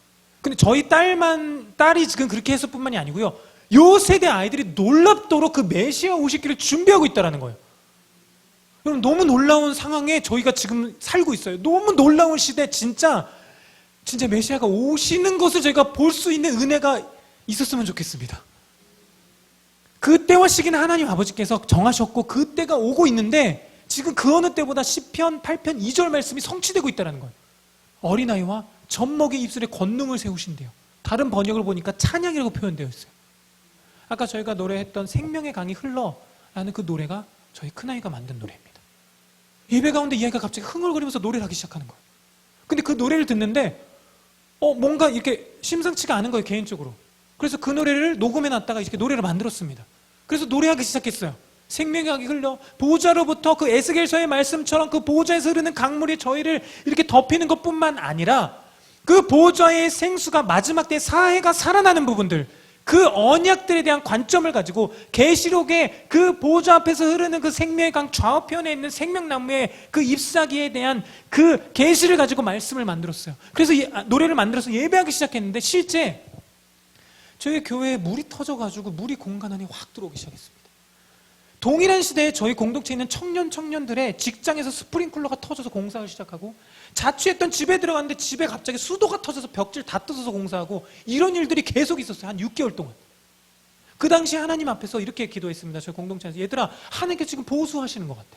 근데 저희 딸이 지금 그렇게 했을 뿐만이 아니고요. 요 세대 아이들이 놀랍도록 그 메시아 오시기를 준비하고 있다는 거예요. 여러분, 너무 놀라운 상황에 저희가 지금 살고 있어요. 너무 놀라운 시대, 진짜 메시아가 오시는 것을 저희가 볼 수 있는 은혜가 있었으면 좋겠습니다. 그때와 시기는 하나님 아버지께서 정하셨고 그때가 오고 있는데 지금 그 어느 때보다 시편 8편 2절 말씀이 성취되고 있다는 거예요. 어린아이와 젖먹이 입술에 권능을 세우신대요. 다른 번역을 보니까 찬양이라고 표현되어 있어요. 아까 저희가 노래했던 생명의 강이 흘러라는 그 노래가 저희 큰아이가 만든 노래입니다. 예배 가운데 이 아이가 갑자기 흥얼거리면서 노래를 하기 시작하는 거예요. 근데 그 노래를 듣는데 뭔가 이렇게 심상치가 않은 거예요, 개인적으로. 그래서 그 노래를 녹음해놨다가 이렇게 노래를 만들었습니다. 그래서 노래하기 시작했어요. 생명의 강이 흘러 보호자로부터 그 에스겔서의 말씀처럼 그 보호자에서 흐르는 강물이 저희를 이렇게 덮이는 것뿐만 아니라 그 보호자의 생수가 마지막 때 사해가 살아나는 부분들, 그 언약들에 대한 관점을 가지고 계시록의 그 보호자 앞에서 흐르는 그 생명의 강 좌우편에 있는 생명나무의 그 잎사귀에 대한 그 계시를 가지고 말씀을 만들었어요. 그래서 노래를 만들어서 예배하기 시작했는데 실제 저희 교회에 물이 터져가지고 물이 공간 안에 확 들어오기 시작했습니다. 동일한 시대에 저희 공동체에 있는 청년들의 직장에서 스프링클러가 터져서 공사를 시작하고, 자취했던 집에 들어갔는데 집에 갑자기 수도가 터져서 벽질 다 뜯어서 공사하고, 이런 일들이 계속 있었어요. 한 6개월 동안. 그 당시 하나님 앞에서 이렇게 기도했습니다. 저희 공동체에서. 얘들아, 하나님께서 지금 보수하시는 것 같아.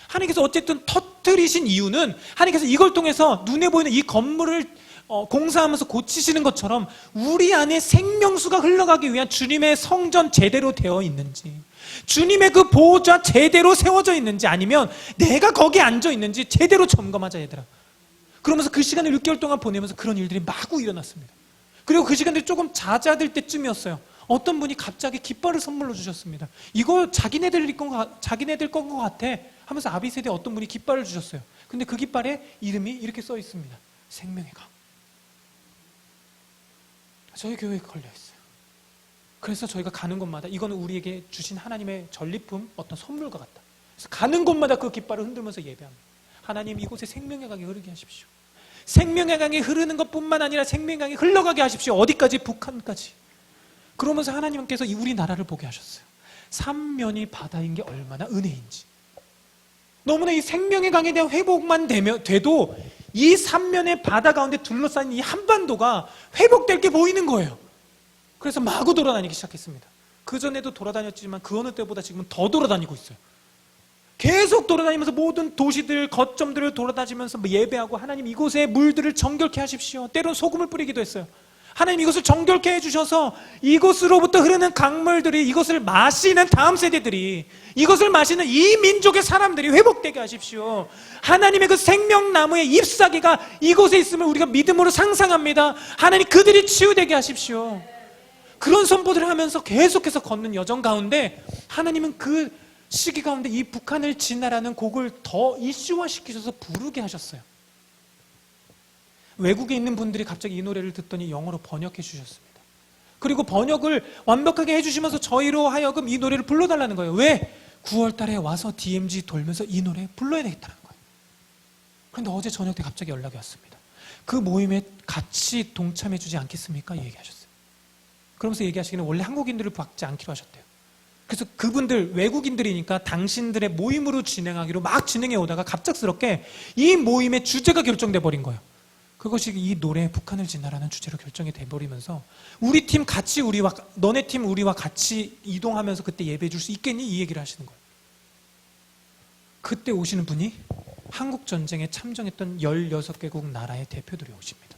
하나님께서 어쨌든 터뜨리신 이유는 하나님께서 이걸 통해서 눈에 보이는 이 건물을 공사하면서 고치시는 것처럼 우리 안에 생명수가 흘러가기 위한 주님의 성전 제대로 되어 있는지, 주님의 그 보호자 제대로 세워져 있는지, 아니면 내가 거기 앉아 있는지 제대로 점검하자, 얘들아. 그러면서 그 시간을 6개월 동안 보내면서 그런 일들이 마구 일어났습니다. 그리고 그 시간들이 조금 잦아들 때쯤이었어요. 어떤 분이 갑자기 깃발을 선물로 주셨습니다. 이거 자기네들 건 것 같아 하면서 아비세대 어떤 분이 깃발을 주셨어요. 근데 그 깃발에 이름이 이렇게 써 있습니다. 생명의 강. 저희 교회에 걸려있어요. 그래서 저희가 가는 곳마다 이거는 우리에게 주신 하나님의 전리품, 어떤 선물과 같다. 그래서 가는 곳마다 그 깃발을 흔들면서 예배합니다. 하나님, 이곳에 생명의 강이 흐르게 하십시오. 생명의 강이 흐르는 것뿐만 아니라 생명의 강이 흘러가게 하십시오. 어디까지? 북한까지. 그러면서 하나님께서 우리나라를 보게 하셨어요. 삼면이 바다인 게 얼마나 은혜인지. 너무나 이 생명의 강에 대한 회복만 돼도 이 삼면의 바다 가운데 둘러싸인 이 한반도가 회복될 게 보이는 거예요. 그래서 마구 돌아다니기 시작했습니다. 그전에도 돌아다녔지만 그 어느 때보다 지금은 더 돌아다니고 있어요. 계속 돌아다니면서 모든 도시들, 거점들을 돌아다니면서 예배하고, 하나님 이곳의 물들을 정결케 하십시오. 때론 소금을 뿌리기도 했어요. 하나님 이것을 정결케 해주셔서 이곳으로부터 흐르는 강물들이, 이것을 마시는 다음 세대들이, 이것을 마시는 이 민족의 사람들이 회복되게 하십시오. 하나님의 그 생명나무의 잎사귀가 이곳에 있음을 우리가 믿음으로 상상합니다. 하나님, 그들이 치유되게 하십시오. 그런 선포들을 하면서 계속해서 걷는 여정 가운데 하나님은 그 시기 가운데 이 북한을 지나라는 곡을 더 이슈화시키셔서 부르게 하셨어요. 외국에 있는 분들이 갑자기 이 노래를 듣더니 영어로 번역해 주셨습니다. 그리고 번역을 완벽하게 해주시면서 저희로 하여금 이 노래를 불러달라는 거예요. 왜? 9월 달에 와서 DMZ 돌면서 이 노래 불러야 되겠다는 거예요. 그런데 어제 저녁 때 갑자기 연락이 왔습니다. 그 모임에 같이 동참해 주지 않겠습니까? 얘기하셨어요. 그러면서 얘기하시기는 원래 한국인들을 받지 않기로 하셨대요. 그래서 그분들 외국인들이니까 당신들의 모임으로 진행하기로 막 진행해 오다가 갑작스럽게 이 모임의 주제가 결정돼 버린 거예요. 그것이 이 노래 북한을 지나라는 주제로 결정이 돼버리면서 우리 팀 같이 너네 팀 우리와 같이 이동하면서 그때 예배해 줄 수 있겠니? 이 얘기를 하시는 거예요. 그때 오시는 분이 한국 전쟁에 참전했던 16개국 나라의 대표들이 오십니다.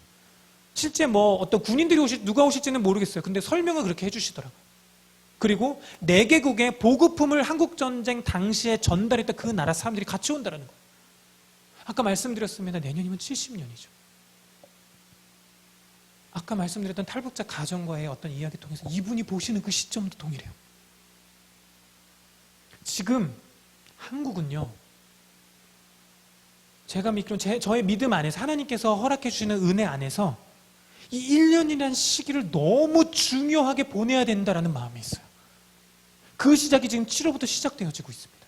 실제 어떤 군인들이 누가 오실지는 모르겠어요. 근데 설명을 그렇게 해주시더라고요. 그리고 4개국의 보급품을 한국전쟁 당시에 전달했던 그 나라 사람들이 같이 온다는 거예요. 아까 말씀드렸습니다. 내년이면 70년이죠. 아까 말씀드렸던 탈북자 가정과의 어떤 이야기 통해서 이분이 보시는 그 시점도 동일해요. 지금 한국은요, 제가 믿기로는 저의 믿음 안에서 하나님께서 허락해 주시는 은혜 안에서 이 1년이라는 시기를 너무 중요하게 보내야 된다라는 마음이 있어요. 그 시작이 지금 7월부터 시작되어지고 있습니다.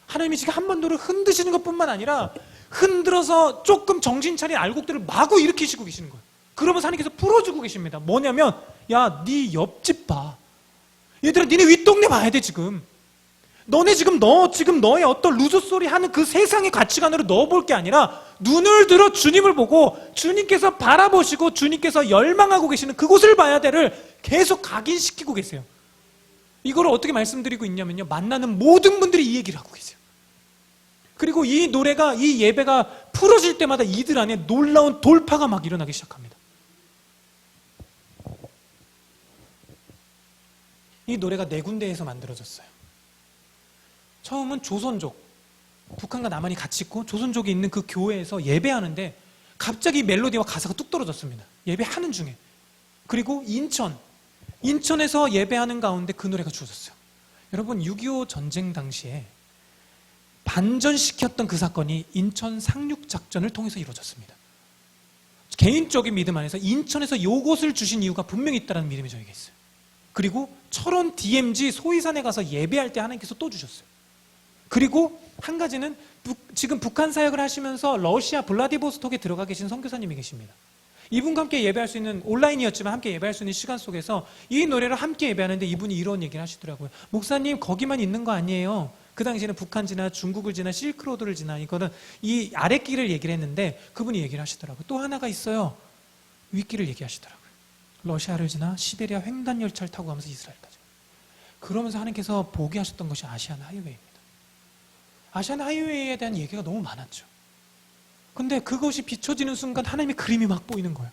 하나님이 지금 한반도를 흔드시는 것뿐만 아니라 흔들어서 조금 정신 차린 알곡들을 마구 일으키시고 계시는 거예요. 그러면서 하나님께서 풀어주고 계십니다. 뭐냐면, 야, 네 옆집 봐. 얘들아, 니네 윗동네 봐야 돼 지금. 너네 지금 너의 어떤 루저 소리 하는 그 세상의 가치관으로 넣어볼 게 아니라 눈을 들어 주님을 보고 주님께서 바라보시고 주님께서 열망하고 계시는 그곳을 봐야 돼를 계속 각인시키고 계세요. 이걸 어떻게 말씀드리고 있냐면요, 만나는 모든 분들이 이 얘기를 하고 계세요. 그리고 이 노래가, 이 예배가 풀어질 때마다 이들 안에 놀라운 돌파가 막 일어나기 시작합니다. 이 노래가 4군데에서 만들어졌어요. 처음은 조선족, 북한과 남한이 같이 있고 조선족이 있는 그 교회에서 예배하는데 갑자기 멜로디와 가사가 뚝 떨어졌습니다. 예배하는 중에. 그리고 인천에서 예배하는 가운데 그 노래가 주어졌어요. 여러분, 6.25 전쟁 당시에 반전시켰던 그 사건이 인천 상륙작전을 통해서 이루어졌습니다. 개인적인 믿음 안에서 인천에서 요것을 주신 이유가 분명히 있다는 믿음이 저에게 있어요. 그리고 철원 DMZ 소위산에 가서 예배할 때 하나님께서 또 주셨어요. 그리고 한 가지는 지금 북한 사역을 하시면서 러시아 블라디보스톡에 들어가 계신 선교사님이 계십니다. 이분과 함께 예배할 수 있는, 온라인이었지만 함께 예배할 수 있는 시간 속에서 이 노래를 함께 예배하는데 이분이 이런 얘기를 하시더라고요. 목사님, 거기만 있는 거 아니에요. 그 당시에는 북한 지나 중국을 지나 실크로드를 지나 이거는 이 아랫길을 얘기를 했는데 그분이 얘기를 하시더라고요. 또 하나가 있어요. 윗길을 얘기하시더라고요. 러시아를 지나 시베리아 횡단 열차를 타고 가면서 이스라엘까지. 그러면서 하나님께서 보게 하셨던 것이 아시안 하이웨이입니다. 아시안 하이웨이에 대한 얘기가 너무 많았죠. 근데 그것이 비춰지는 순간 하나님의 그림이 막 보이는 거예요.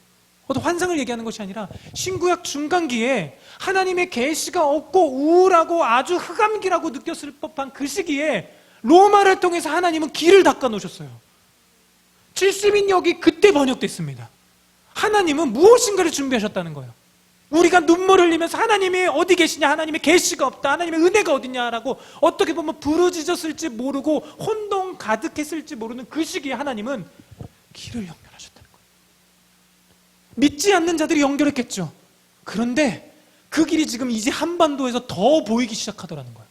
어떤 환상을 얘기하는 것이 아니라 신구약 중간기에 하나님의 계시가 없고 우울하고 아주 흑암기라고 느꼈을 법한 그 시기에 로마를 통해서 하나님은 길을 닦아 놓으셨어요. 70인역이 그때 번역됐습니다. 하나님은 무엇인가를 준비하셨다는 거예요. 우리가 눈물을 흘리면서 하나님이 어디 계시냐, 하나님의 계시가 없다, 하나님의 은혜가 어디냐라고 어떻게 보면 부르짖었을지 모르고 혼동 가득했을지 모르는 그 시기에 하나님은 길을 연결하셨다는 거예요. 믿지 않는 자들이 연결했겠죠. 그런데 그 길이 지금 이제 한반도에서 더 보이기 시작하더라는 거예요.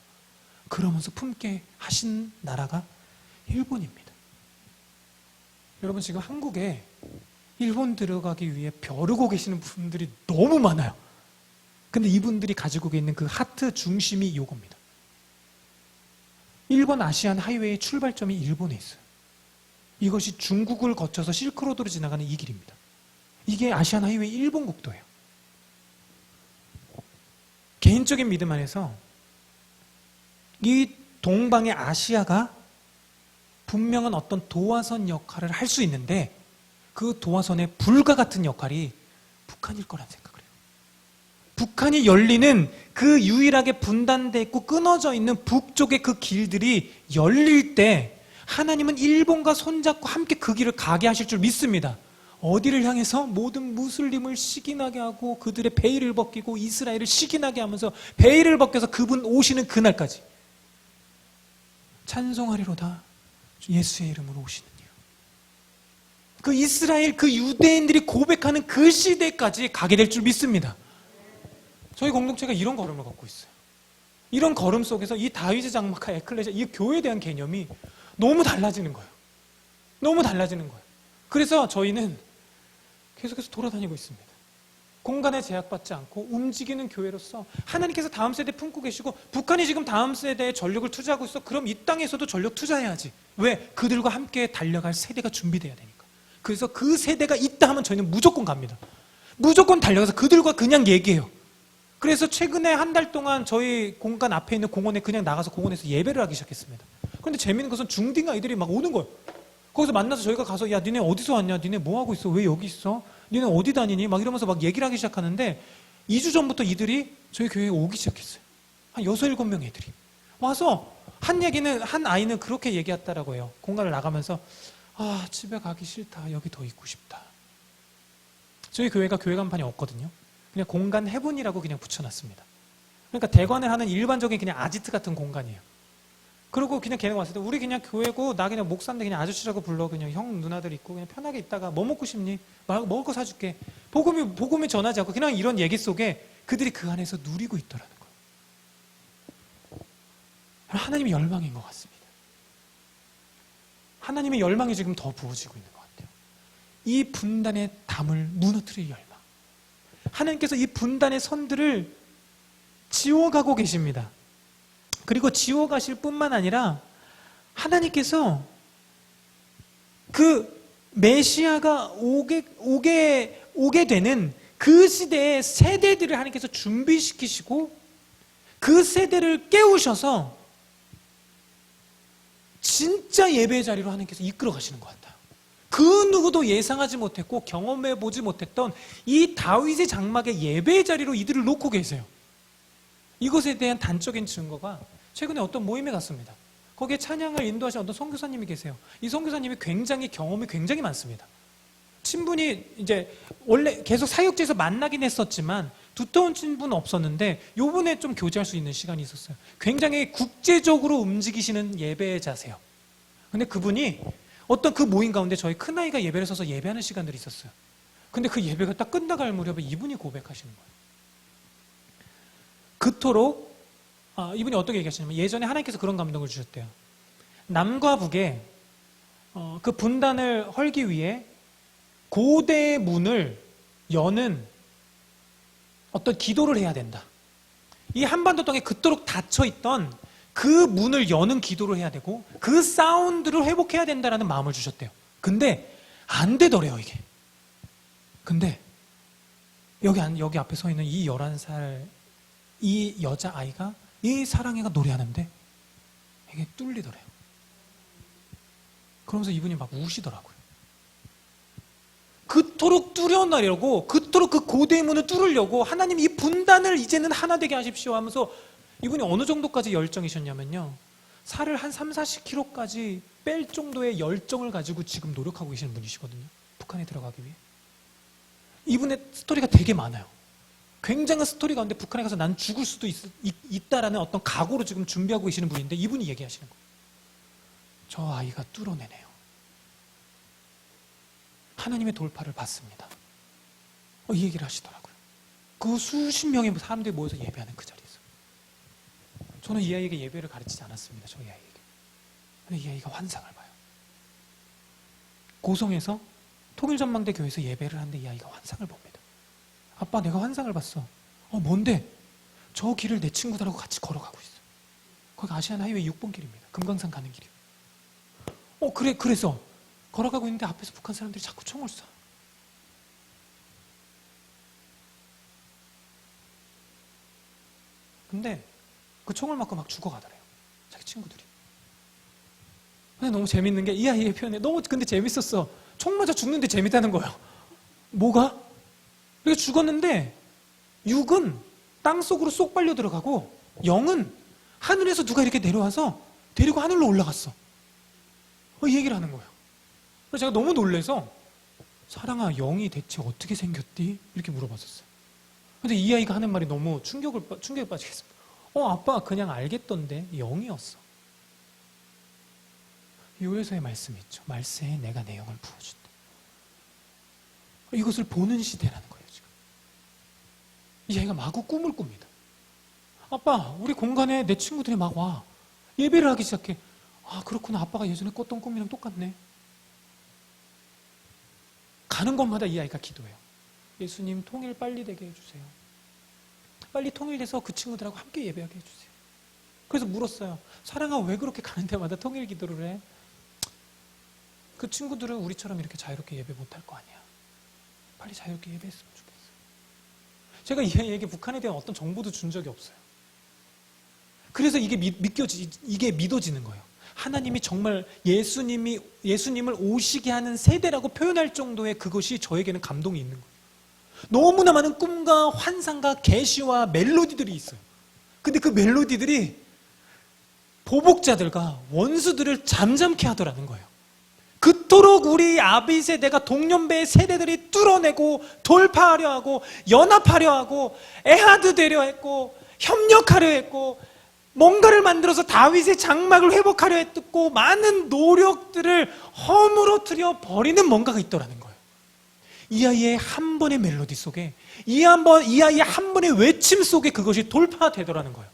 그러면서 품게 하신 나라가 일본입니다. 여러분, 지금 한국에 일본 들어가기 위해 벼르고 계시는 분들이 너무 많아요. 근데 이분들이 가지고 있는 그 하트 중심이 이겁니다. 일본 아시안 하이웨이의 출발점이 일본에 있어요. 이것이 중국을 거쳐서 실크로드로 지나가는 이 길입니다. 이게 아시안 하이웨이 일본 국도예요. 개인적인 믿음 안에서 이 동방의 아시아가 분명한 어떤 도화선 역할을 할 수 있는데 그 도화선의 불과 같은 역할이 북한일 거란 생각을 해요. 북한이 열리는 그 유일하게 분단되어 있고 끊어져 있는 북쪽의 그 길들이 열릴 때 하나님은 일본과 손잡고 함께 그 길을 가게 하실 줄 믿습니다. 어디를 향해서? 모든 무슬림을 시기나게 하고 그들의 베일을 벗기고 이스라엘을 시기나게 하면서 베일을 벗겨서 그분 오시는 그날까지 찬송하리로다 예수의 이름으로 오시는 그 이스라엘, 그 유대인들이 고백하는 그 시대까지 가게 될 줄 믿습니다. 저희 공동체가 이런 걸음을 갖고 있어요. 이런 걸음 속에서 이 다윗의 장막과 에클레시아, 이 교회에 대한 개념이 너무 달라지는 거예요. 너무 달라지는 거예요. 그래서 저희는 계속해서 돌아다니고 있습니다. 공간에 제약받지 않고 움직이는 교회로서 하나님께서 다음 세대 품고 계시고 북한이 지금 다음 세대에 전력을 투자하고 있어. 그럼 이 땅에서도 전력 투자해야지. 왜? 그들과 함께 달려갈 세대가 준비돼야 되니까. 그래서 그 세대가 있다 하면 저희는 무조건 갑니다. 무조건 달려가서 그들과 그냥 얘기해요. 그래서 최근에 한 달 동안 저희 공간 앞에 있는 공원에 그냥 나가서 공원에서 예배를 하기 시작했습니다. 그런데 재밌는 것은 중딩 아이들이 막 오는 거예요. 거기서 만나서 저희가 가서 야, 니네 어디서 왔냐? 니네 뭐 하고 있어? 왜 여기 있어? 니네 어디 다니니? 막 이러면서 막 얘기를 하기 시작하는데 2주 전부터 이들이 저희 교회에 오기 시작했어요. 한 6, 7명 애들이 와서 한 아이는 그렇게 얘기했다라고 해요. 공간을 나가면서 집에 가기 싫다. 여기 더 있고 싶다. 저희 교회가 교회 간판이 없거든요. 그냥 공간 해분이라고 그냥 붙여놨습니다. 그러니까 대관을 하는 일반적인 그냥 아지트 같은 공간이에요. 그리고 그냥 걔네가 왔을 때 우리 그냥 교회고 나 그냥 목사인데 그냥 아저씨라고 불러. 그냥 형 누나들 있고 그냥 편하게 있다가 뭐 먹고 싶니? 먹을 거 사줄게. 복음이 전하지 않고 그냥 이런 얘기 속에 그들이 그 안에서 누리고 있더라는 거예요. 하나님의 열망인 것 같습니다. 하나님의 열망이 지금 더 부어지고 있는 것 같아요. 이 분단의 담을 무너뜨릴 열망. 하나님께서 이 분단의 선들을 지워가고 계십니다. 그리고 지워가실 뿐만 아니라 하나님께서 그 메시아가 오게 되는 그 시대의 세대들을 하나님께서 준비시키시고 그 세대를 깨우셔서 진짜 예배의 자리로 하나님께서 이끌어 가시는 것 같아요. 그 누구도 예상하지 못했고 경험해 보지 못했던 이 다윗의 장막의 예배의 자리로 이들을 놓고 계세요. 이것에 대한 단적인 증거가 최근에 어떤 모임에 갔습니다. 거기에 찬양을 인도하신 어떤 선교사님이 계세요. 이 선교사님이 경험이 굉장히 많습니다. 친분이 이제 원래 계속 사역지에서 만나긴 했었지만 두터운 친분은 없었는데 요번에 좀 교제할 수 있는 시간이 있었어요. 굉장히 국제적으로 움직이시는 예배자세요. 근데 그분이 어떤 그 모임 가운데 저희 큰아이가 예배를 서서 예배하는 시간들이 있었어요. 근데 그 예배가 딱 끝나갈 무렵에 이분이 고백하시는 거예요. 그토록 이분이 어떻게 얘기하시냐면 예전에 하나님께서 그런 감동을 주셨대요. 남과 북에 그 분단을 헐기 위해 고대의 문을 여는 어떤 기도를 해야 된다. 이 한반도 땅에 그토록 닫혀있던 그 문을 여는 기도를 해야 되고 그 사운드를 회복해야 된다라는 마음을 주셨대요. 근데 안 되더래요 이게. 근데 여기 앞에 서 있는 이 11살 이 여자아이가 이 사랑이가 노래하는데 이게 뚫리더래요. 그러면서 이분이 막 우시더라고요. 그토록 뚫어내려고 그토록 그 고대의 문을 뚫으려고 하나님 이 분단을 이제는 하나 되게 하십시오 하면서 이분이 어느 정도까지 열정이셨냐면요, 살을 한 3, 40kg까지 뺄 정도의 열정을 가지고 지금 노력하고 계시는 분이시거든요. 북한에 들어가기 위해. 이분의 스토리가 되게 많아요. 굉장한 스토리 가운데 북한에 가서 난 죽을 수도 있다라는 어떤 각오로 지금 준비하고 계시는 분인데 이분이 얘기하시는 거예요. 저 아이가 뚫어내네요. 하나님의 돌파를 받습니다. 이 얘기를 하시더라고요. 그 수십 명의 사람들이 모여서 예배하는 그 자리에서. 저는 이 아이에게 예배를 가르치지 않았습니다. 저희 아이에게. 근데 이 아이가 환상을 봐요. 고성에서 통일전망대 교회에서 예배를 하는데 이 아이가 환상을 봅니다. 아빠, 내가 환상을 봤어. 뭔데? 저 길을 내 친구들하고 같이 걸어가고 있어. 거기 아시안 하이웨이 6번 길입니다. 금강산 가는 길이요. 그래서 걸어가고 있는데 앞에서 북한 사람들이 자꾸 총을 쏴. 근데 그 총을 맞고 막 죽어가더래요. 자기 친구들이. 근데 너무 재밌는 게 이 아이의 표현에 너무 근데 재밌었어. 총 맞아 죽는데 재밌다는 거예요. 뭐가? 이렇게 죽었는데 육은 땅속으로 쏙 빨려 들어가고 영은 하늘에서 누가 이렇게 내려와서 데리고 하늘로 올라갔어. 이 얘기를 하는 거예요. 그래서 제가 너무 놀래서 사랑아, 영이 대체 어떻게 생겼디? 이렇게 물어봤었어요. 근데 이 아이가 하는 말이 너무 충격에 빠지겠습니다. 아빠 그냥 알겠던데 영이었어. 요에서의 말씀이 있죠. 말세에 내가 내 영을 부어준다. 이것을 보는 시대라는 거예요 지금. 이 아이가 마구 꿈을 꿉니다. 아빠, 우리 공간에 내 친구들이 막 와. 예배를 하기 시작해. 그렇구나. 아빠가 예전에 꿨던 꿈이랑 똑같네. 가는 곳마다 이 아이가 기도해요. 예수님, 통일 빨리 되게 해주세요. 빨리 통일돼서 그 친구들하고 함께 예배하게 해주세요. 그래서 물었어요. 사랑아, 왜 그렇게 가는 데마다 통일 기도를 해? 그 친구들은 우리처럼 이렇게 자유롭게 예배 못할 거 아니야. 빨리 자유롭게 예배했으면 좋겠어. 제가 이 아이에게 북한에 대한 어떤 정보도 준 적이 없어요. 그래서 이게 이게 믿어지는 거예요. 하나님이 정말 예수님을 오시게 하는 세대라고 표현할 정도의 그것이 저에게는 감동이 있는 거예요. 너무나 많은 꿈과 환상과 계시와 멜로디들이 있어요. 근데 그 멜로디들이 보복자들과 원수들을 잠잠케 하더라는 거예요. 그토록 우리 아비 세대가 동년배의 세대들이 뚫어내고 돌파하려 하고 연합하려 하고 애하드 되려 했고 협력하려 했고 뭔가를 만들어서 다윗의 장막을 회복하려 했고 많은 노력들을 허물어뜨려 버리는 뭔가가 있더라는 거예요. 이 아이의 한 번의 멜로디 속에 이 아이의 한 번의 외침 속에 그것이 돌파되더라는 거예요.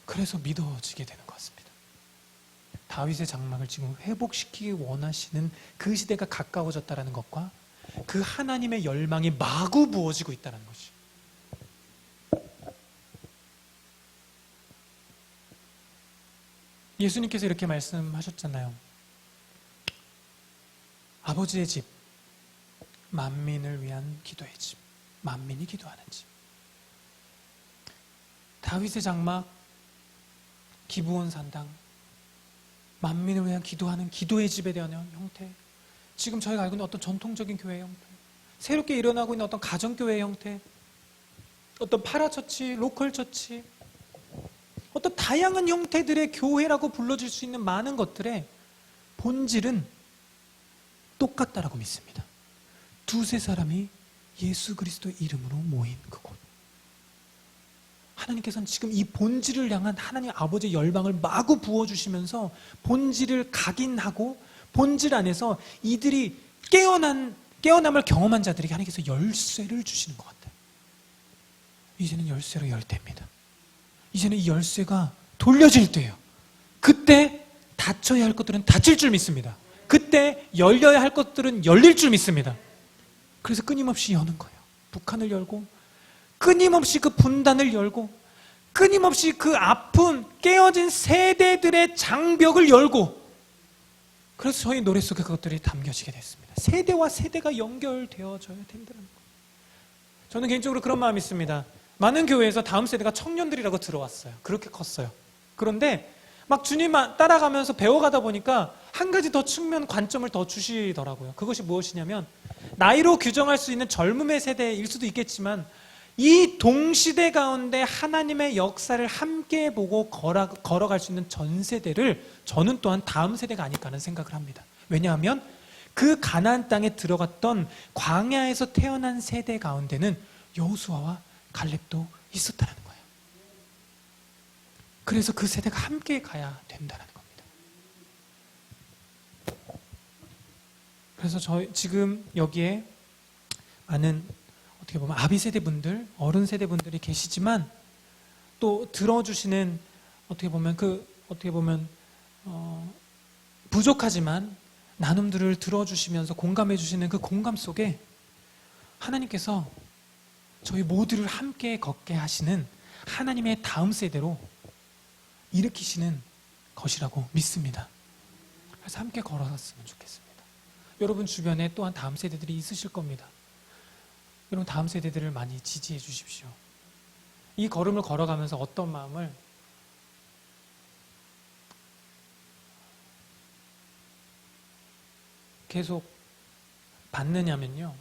그래서 믿어지게 되는 것 같습니다. 다윗의 장막을 지금 회복시키기 원하시는 그 시대가 가까워졌다는 것과 그 하나님의 열망이 마구 부어지고 있다는 것이. 예수님께서 이렇게 말씀하셨잖아요. 아버지의 집, 만민을 위한 기도의 집, 만민이 기도하는 집. 다윗의 장막, 기브온 산당, 만민을 위한 기도하는 기도의 집에 대한 형태, 지금 저희가 알고 있는 어떤 전통적인 교회의 형태, 새롭게 일어나고 있는 어떤 가정교회의 형태, 어떤 파라처치, 로컬처치, 어떤 다양한 형태들의 교회라고 불러질 수 있는 많은 것들의 본질은 똑같다라고 믿습니다. 두세 사람이 예수 그리스도의 이름으로 모인 그곳. 하나님께서는 지금 이 본질을 향한 하나님 아버지의 열망을 마구 부어주시면서 본질을 각인하고 본질 안에서 이들이 깨어남을 경험한 자들에게 하나님께서 열쇠를 주시는 것 같아요. 이제는 열쇠로 열 때입니다. 이제는 이 열쇠가 돌려질 때예요. 그때 닫혀야 할 것들은 닫힐 줄 믿습니다. 그때 열려야 할 것들은 열릴 줄 믿습니다. 그래서 끊임없이 여는 거예요. 북한을 열고 끊임없이 그 분단을 열고 끊임없이 그 아픈 깨어진 세대들의 장벽을 열고, 그래서 저희 노래 속에 그것들이 담겨지게 됐습니다. 세대와 세대가 연결되어져야 된다는 거예요. 저는 개인적으로 그런 마음이 있습니다. 많은 교회에서 다음 세대가 청년들이라고 들어왔어요. 그렇게 컸어요. 그런데 막 주님 따라가면서 배워가다 보니까 한 가지 더 측면 관점을 더 주시더라고요. 그것이 무엇이냐면 나이로 규정할 수 있는 젊음의 세대일 수도 있겠지만 이 동시대 가운데 하나님의 역사를 함께 보고 걸어갈 수 있는 전 세대를 저는 또한 다음 세대가 아닐까 하는 생각을 합니다. 왜냐하면 그 가나안 땅에 들어갔던 광야에서 태어난 세대 가운데는 여호수아와 갈렙도 있었다는 거예요. 그래서 그 세대가 함께 가야 된다는 겁니다. 그래서 저희 지금 여기에 많은 어떻게 보면 아비 세대 분들, 어른 세대 분들이 계시지만 또 들어주시는 어떻게 보면 부족하지만 나눔들을 들어주시면서 공감해 주시는 그 공감 속에 하나님께서 저희 모두를 함께 걷게 하시는 하나님의 다음 세대로 일으키시는 것이라고 믿습니다. 그래서 함께 걸어갔으면 좋겠습니다. 여러분 주변에 또한 다음 세대들이 있으실 겁니다. 여러분 다음 세대들을 많이 지지해 주십시오. 이 걸음을 걸어가면서 어떤 마음을 계속 받느냐면요,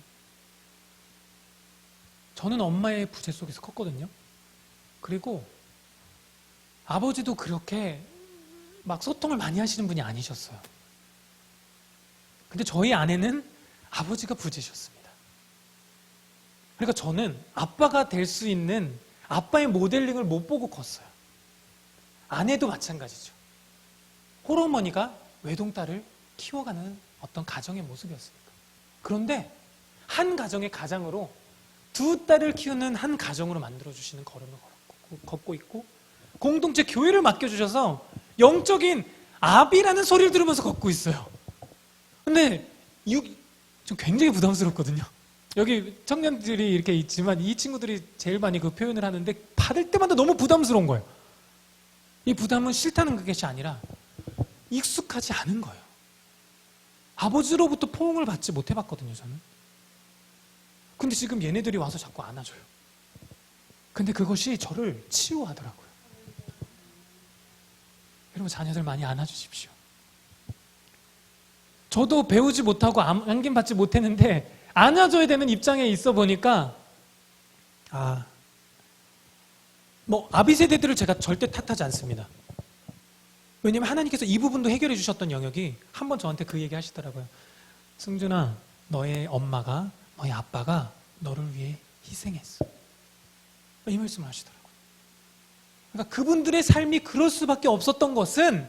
저는 엄마의 부재 속에서 컸거든요. 그리고 아버지도 그렇게 막 소통을 많이 하시는 분이 아니셨어요. 근데 저희 아내는 아버지가 부재셨습니다. 그러니까 저는 아빠가 될 수 있는 아빠의 모델링을 못 보고 컸어요. 아내도 마찬가지죠. 홀어머니가 외동딸을 키워가는 어떤 가정의 모습이었으니까. 그런데 한 가정의 가장으로 두 딸을 키우는 한 가정으로 만들어주시는 걸음을 걷고 있고, 공동체 교회를 맡겨주셔서 영적인 아비라는 소리를 들으면서 걷고 있어요. 근데 좀 굉장히 부담스럽거든요. 여기 청년들이 이렇게 있지만 이 친구들이 제일 많이 그 표현을 하는데 받을 때마다 너무 부담스러운 거예요. 이 부담은 싫다는 것이 아니라 익숙하지 않은 거예요. 아버지로부터 포옹을 받지 못해봤거든요, 저는. 근데 지금 얘네들이 와서 자꾸 안아줘요. 근데 그것이 저를 치유하더라고요. 여러분 자녀들 많이 안아주십시오. 저도 배우지 못하고 안긴 받지 못했는데 안아줘야 되는 입장에 있어 보니까 아비 세대들을 제가 절대 탓하지 않습니다. 왜냐면 하나님께서 이 부분도 해결해 주셨던 영역이 한 번 저한테 그 얘기 하시더라고요. 승준아, 너의 엄마가, 너의 아빠가 너를 위해 희생했어. 이 말씀을 하시더라고요. 그러니까 그분들의 삶이 그럴 수밖에 없었던 것은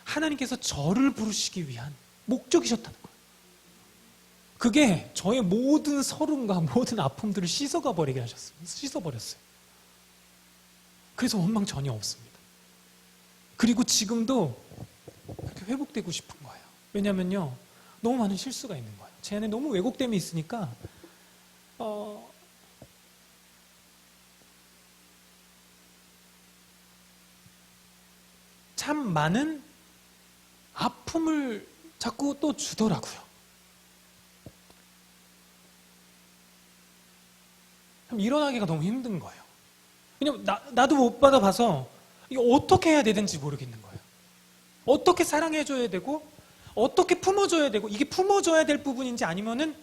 하나님께서 저를 부르시기 위한 목적이셨다는 거예요. 그게 저의 모든 서름과 모든 아픔들을 씻어가 버리게 하셨어요. 씻어버렸어요. 그래서 원망 전혀 없습니다. 그리고 지금도 그렇게 회복되고 싶은 거예요. 왜냐면요, 너무 많은 실수가 있는 거예요. 제 안에 너무 왜곡됨이 있으니까 참 많은 아픔을 자꾸 또 주더라고요. 참 일어나기가 너무 힘든 거예요. 왜냐면 나도 못 받아봐서 이거 어떻게 해야 되는지 모르겠는 거예요. 어떻게 사랑해줘야 되고 어떻게 품어줘야 되고, 이게 품어줘야 될 부분인지 아니면은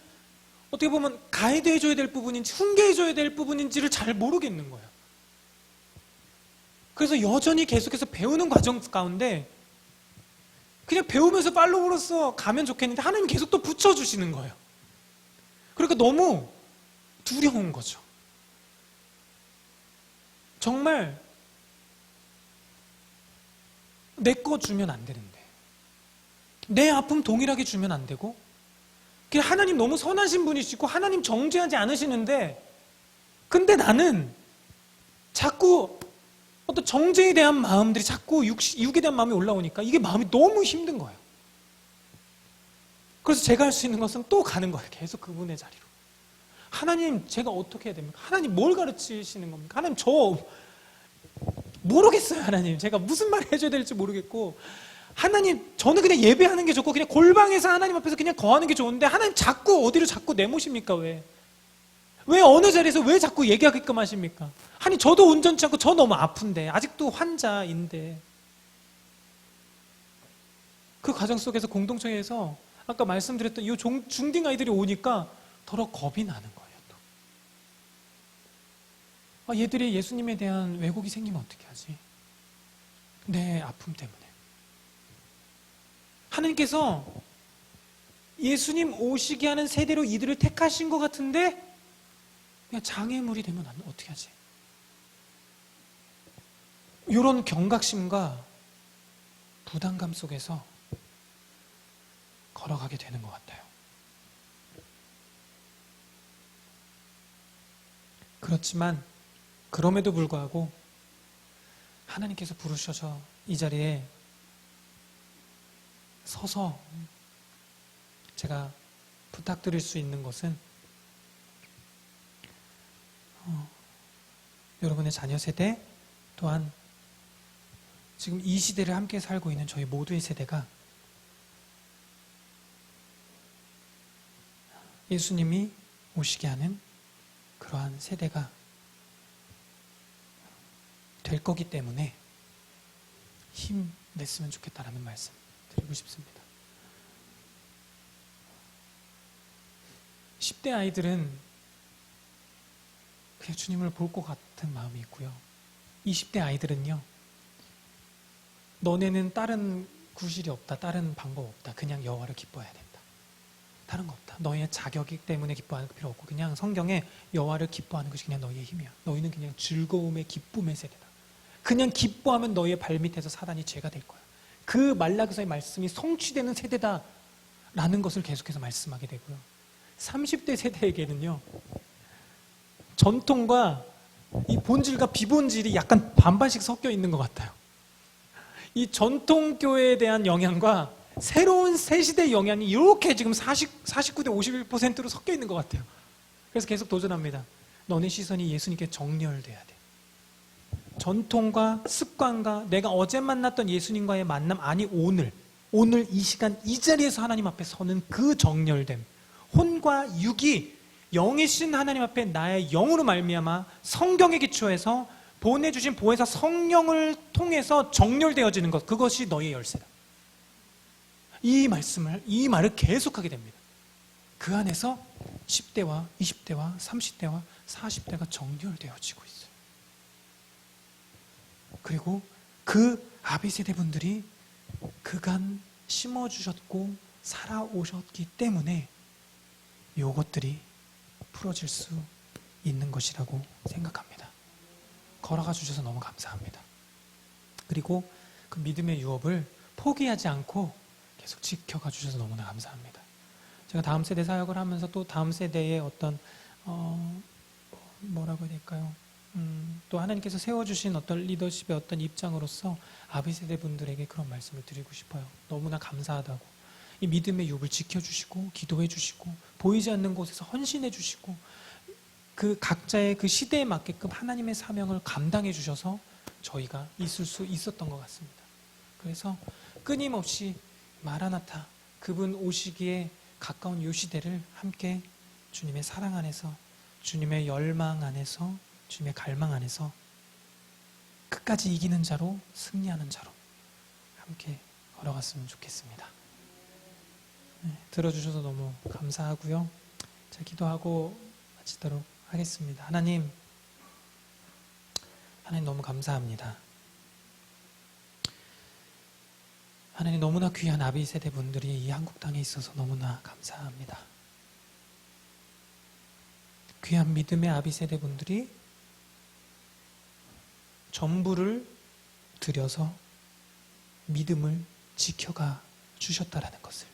어떻게 보면 가이드해줘야 될 부분인지 훈계해줘야 될 부분인지를 잘 모르겠는 거예요. 그래서 여전히 계속해서 배우는 과정 가운데 그냥 배우면서 팔로우로서 가면 좋겠는데 하나님 계속 또 붙여주시는 거예요. 그러니까 너무 두려운 거죠. 정말 내 거 주면 안 되는데, 내 아픔 동일하게 주면 안 되고, 그냥 하나님 너무 선하신 분이시고 하나님 정죄하지 않으시는데, 근데 나는 자꾸 어떤 정죄에 대한 마음들이 자꾸 육에 대한 마음이 올라오니까 이게 마음이 너무 힘든 거예요. 그래서 제가 할 수 있는 것은 또 가는 거예요. 계속 그분의 자리로. 하나님, 제가 어떻게 해야 됩니까? 하나님 뭘 가르치시는 겁니까? 하나님, 저 모르겠어요. 하나님, 제가 무슨 말을 해줘야 될지 모르겠고, 하나님, 저는 그냥 예배하는 게 좋고 그냥 골방에서 하나님 앞에서 그냥 거하는 게 좋은데 하나님 자꾸 어디로 자꾸 내모십니까? 왜 어느 자리에서 왜 자꾸 얘기하게끔 하십니까? 아니, 저도 온전치 않고 저 너무 아픈데, 아직도 환자인데. 그 과정 속에서 공동체에서 아까 말씀드렸던 이 중딩 아이들이 오니까 더러 겁이 나는 거예요. 또 얘들이 예수님에 대한 왜곡이 생기면 어떻게 하지? 내 아픔 때문에. 하나님께서 예수님 오시게 하는 세대로 이들을 택하신 것 같은데 그냥 장애물이 되면 어떻게 하지? 이런 경각심과 부담감 속에서 걸어가게 되는 것 같아요. 그렇지만 그럼에도 불구하고 하나님께서 부르셔서 이 자리에 서서 제가 부탁드릴 수 있는 것은 여러분의 자녀 세대 또한 지금 이 시대를 함께 살고 있는 저희 모두의 세대가 예수님이 오시게 하는 그러한 세대가 될 거기 때문에 힘냈으면 좋겠다라는 말씀 드리고 싶습니다. 10대 아이들은 그냥 주님을 볼 것 같은 마음이 있고요. 20대 아이들은요, 너네는 다른 구실이 없다, 다른 방법 없다, 그냥 여호와를 기뻐해야 된다. 다른 거 없다. 너희의 자격이 때문에 기뻐하는 거 필요 없고 그냥 성경에 여호와를 기뻐하는 것이 그냥 너희의 힘이야. 너희는 그냥 즐거움의 기쁨의 세대다. 그냥 기뻐하면 너희의 발밑에서 사단이 죄가 될 거야. 그 말라기서의 말씀이 성취되는 세대다라는 것을 계속해서 말씀하게 되고요. 30대 세대에게는요, 전통과 이 본질과 비본질이 약간 반반씩 섞여 있는 것 같아요. 이 전통교회에 대한 영향과 새로운 새시대의 영향이 이렇게 지금 49대 51%로 섞여 있는 것 같아요. 그래서 계속 도전합니다. 너네 시선이 예수님께 정렬돼야 돼. 전통과 습관과 내가 어제 만났던 예수님과의 만남, 아니 오늘 이 시간 이 자리에서 하나님 앞에 서는 그 정렬됨, 혼과 육이 영이신 하나님 앞에 나의 영으로 말미암아 성경에 기초해서 보내주신 보혜사 성령을 통해서 정렬되어지는 것, 그것이 너의 열쇠다. 이 말을 계속하게 됩니다. 그 안에서 10대와 20대와 30대와 40대가 정렬되어지고 있어요. 그리고 그 아비세대 분들이 그간 심어주셨고 살아오셨기 때문에 요것들이 풀어질 수 있는 것이라고 생각합니다. 걸어가 주셔서 너무 감사합니다. 그리고 그 믿음의 유업을 포기하지 않고 계속 지켜가 주셔서 너무나 감사합니다. 제가 다음 세대 사역을 하면서 또 다음 세대의 어떤 뭐라고 해야 될까요? 또 하나님께서 세워주신 어떤 리더십의 어떤 입장으로서 아비 세대 분들에게 그런 말씀을 드리고 싶어요. 너무나 감사하다고. 이 믿음의 유업을 지켜주시고 기도해 주시고 보이지 않는 곳에서 헌신해 주시고 그 각자의 그 시대에 맞게끔 하나님의 사명을 감당해 주셔서 저희가 있을 수 있었던 것 같습니다. 그래서 끊임없이 마라나타, 그분 오시기에 가까운 이 시대를 함께 주님의 사랑 안에서, 주님의 열망 안에서, 주님의 갈망 안에서 끝까지 이기는 자로, 승리하는 자로 함께 걸어갔으면 좋겠습니다. 네, 들어주셔서 너무 감사하고요. 자, 기도하고 마치도록 하겠습니다. 하나님 너무 감사합니다. 하나님, 너무나 귀한 아비 세대 분들이 이 한국 땅에 있어서 너무나 감사합니다. 귀한 믿음의 아비 세대 분들이 전부를 들여서 믿음을 지켜가 주셨다라는 것을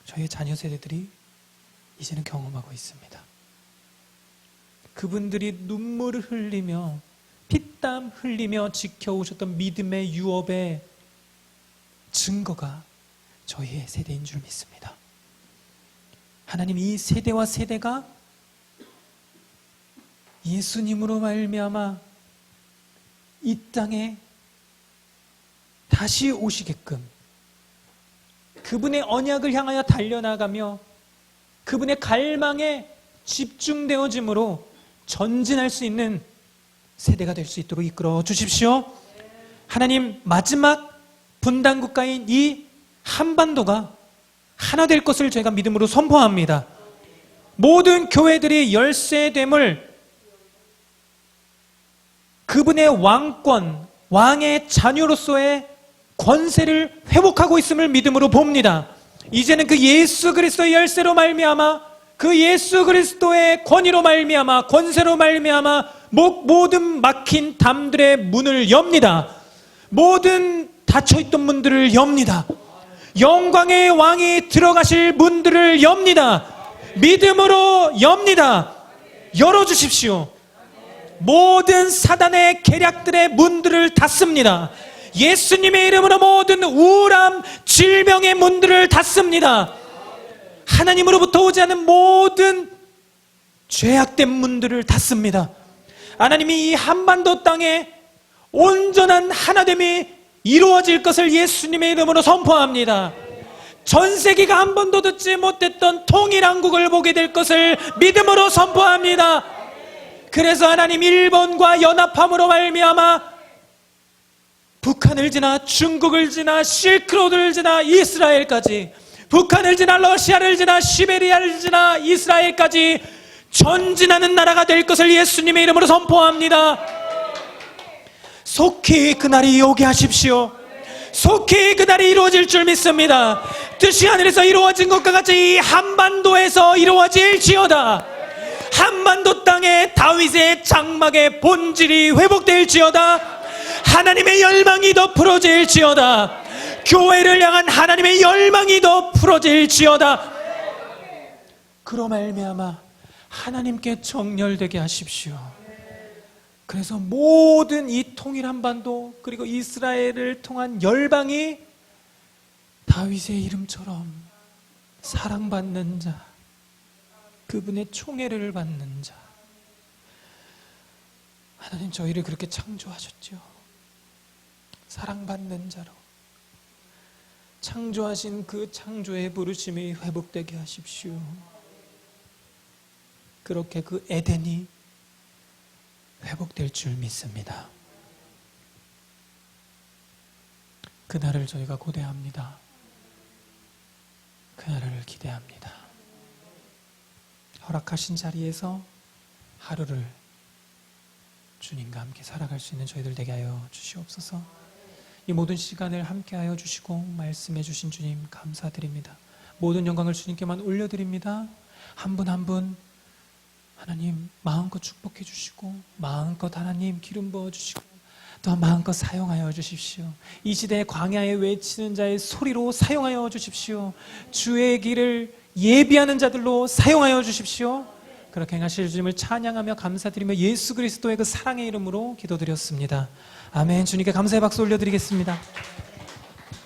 저희의 자녀 세대들이 이제는 경험하고 있습니다. 그분들이 눈물을 흘리며 피땀 흘리며 지켜오셨던 믿음의 유업의 증거가 저희의 세대인 줄 믿습니다. 하나님, 이 세대와 세대가 예수님으로 말미암아 이 땅에 다시 오시게끔 그분의 언약을 향하여 달려나가며 그분의 갈망에 집중되어짐으로 전진할 수 있는 세대가 될 수 있도록 이끌어 주십시오. 하나님, 마지막 분단 국가인 이 한반도가 하나 될 것을 저희가 믿음으로 선포합니다. 모든 교회들이 열세됨을 그분의 왕권, 왕의 자녀로서의 권세를 회복하고 있음을 믿음으로 봅니다. 이제는 그 예수 그리스도의 열쇠로 말미암아, 그 예수 그리스도의 권위로 말미암아, 권세로 말미암아 모든 막힌 담들의 문을 엽니다. 모든 닫혀있던 문들을 엽니다. 영광의 왕이 들어가실 문들을 엽니다. 믿음으로 엽니다. 열어주십시오. 모든 사단의 계략들의 문들을 닫습니다. 예수님의 이름으로 모든 우울함, 질병의 문들을 닫습니다. 하나님으로부터 오지 않은 모든 죄악된 문들을 닫습니다. 하나님이 이 한반도 땅에 온전한 하나됨이 이루어질 것을 예수님의 이름으로 선포합니다. 전 세계가 한 번도 듣지 못했던 통일한국을 보게 될 것을 믿음으로 선포합니다. 그래서 하나님, 일본과 연합함으로 말미암아 북한을 지나 중국을 지나 실크로드를 지나 이스라엘까지, 북한을 지나 러시아를 지나 시베리아를 지나 이스라엘까지 전진하는 나라가 될 것을 예수님의 이름으로 선포합니다. 속히 그날이 오게 하십시오. 속히 그날이 이루어질 줄 믿습니다. 뜻이 하늘에서 이루어진 것과 같이 이 한반도에서 이루어질지어다. 한반도 땅에 다윗의 장막의 본질이 회복될지어다. 하나님의 열망이 더 풀어질지어다. 교회를 향한 하나님의 열망이 더 풀어질지어다. 그로 말미암아 하나님께 정렬되게 하십시오. 그래서 모든 이 통일 한반도, 그리고 이스라엘을 통한 열방이 다윗의 이름처럼 사랑받는 자, 그분의 총애를 받는 자. 하나님, 저희를 그렇게 창조하셨죠. 사랑받는 자로 창조하신 그 창조의 부르심이 회복되게 하십시오. 그렇게 그 에덴이 회복될 줄 믿습니다. 그날을 저희가 고대합니다. 그날을 기대합니다. 허락하신 자리에서 하루를 주님과 함께 살아갈 수 있는 저희들 되게 하여 주시옵소서. 이 모든 시간을 함께 하여 주시고 말씀해 주신 주님 감사드립니다. 모든 영광을 주님께만 올려드립니다. 한 분 한 분 하나님 마음껏 축복해 주시고 마음껏 하나님 기름 부어 주시고 또 마음껏 사용하여 주십시오. 이 시대의 광야에 외치는 자의 소리로 사용하여 주십시오. 주의 길을 예비하는 자들로 사용하여 주십시오. 그렇게 행하실 주님을 찬양하며 감사드리며 예수 그리스도의 그 사랑의 이름으로 기도드렸습니다. 아멘. 주님께 감사의 박수 올려드리겠습니다.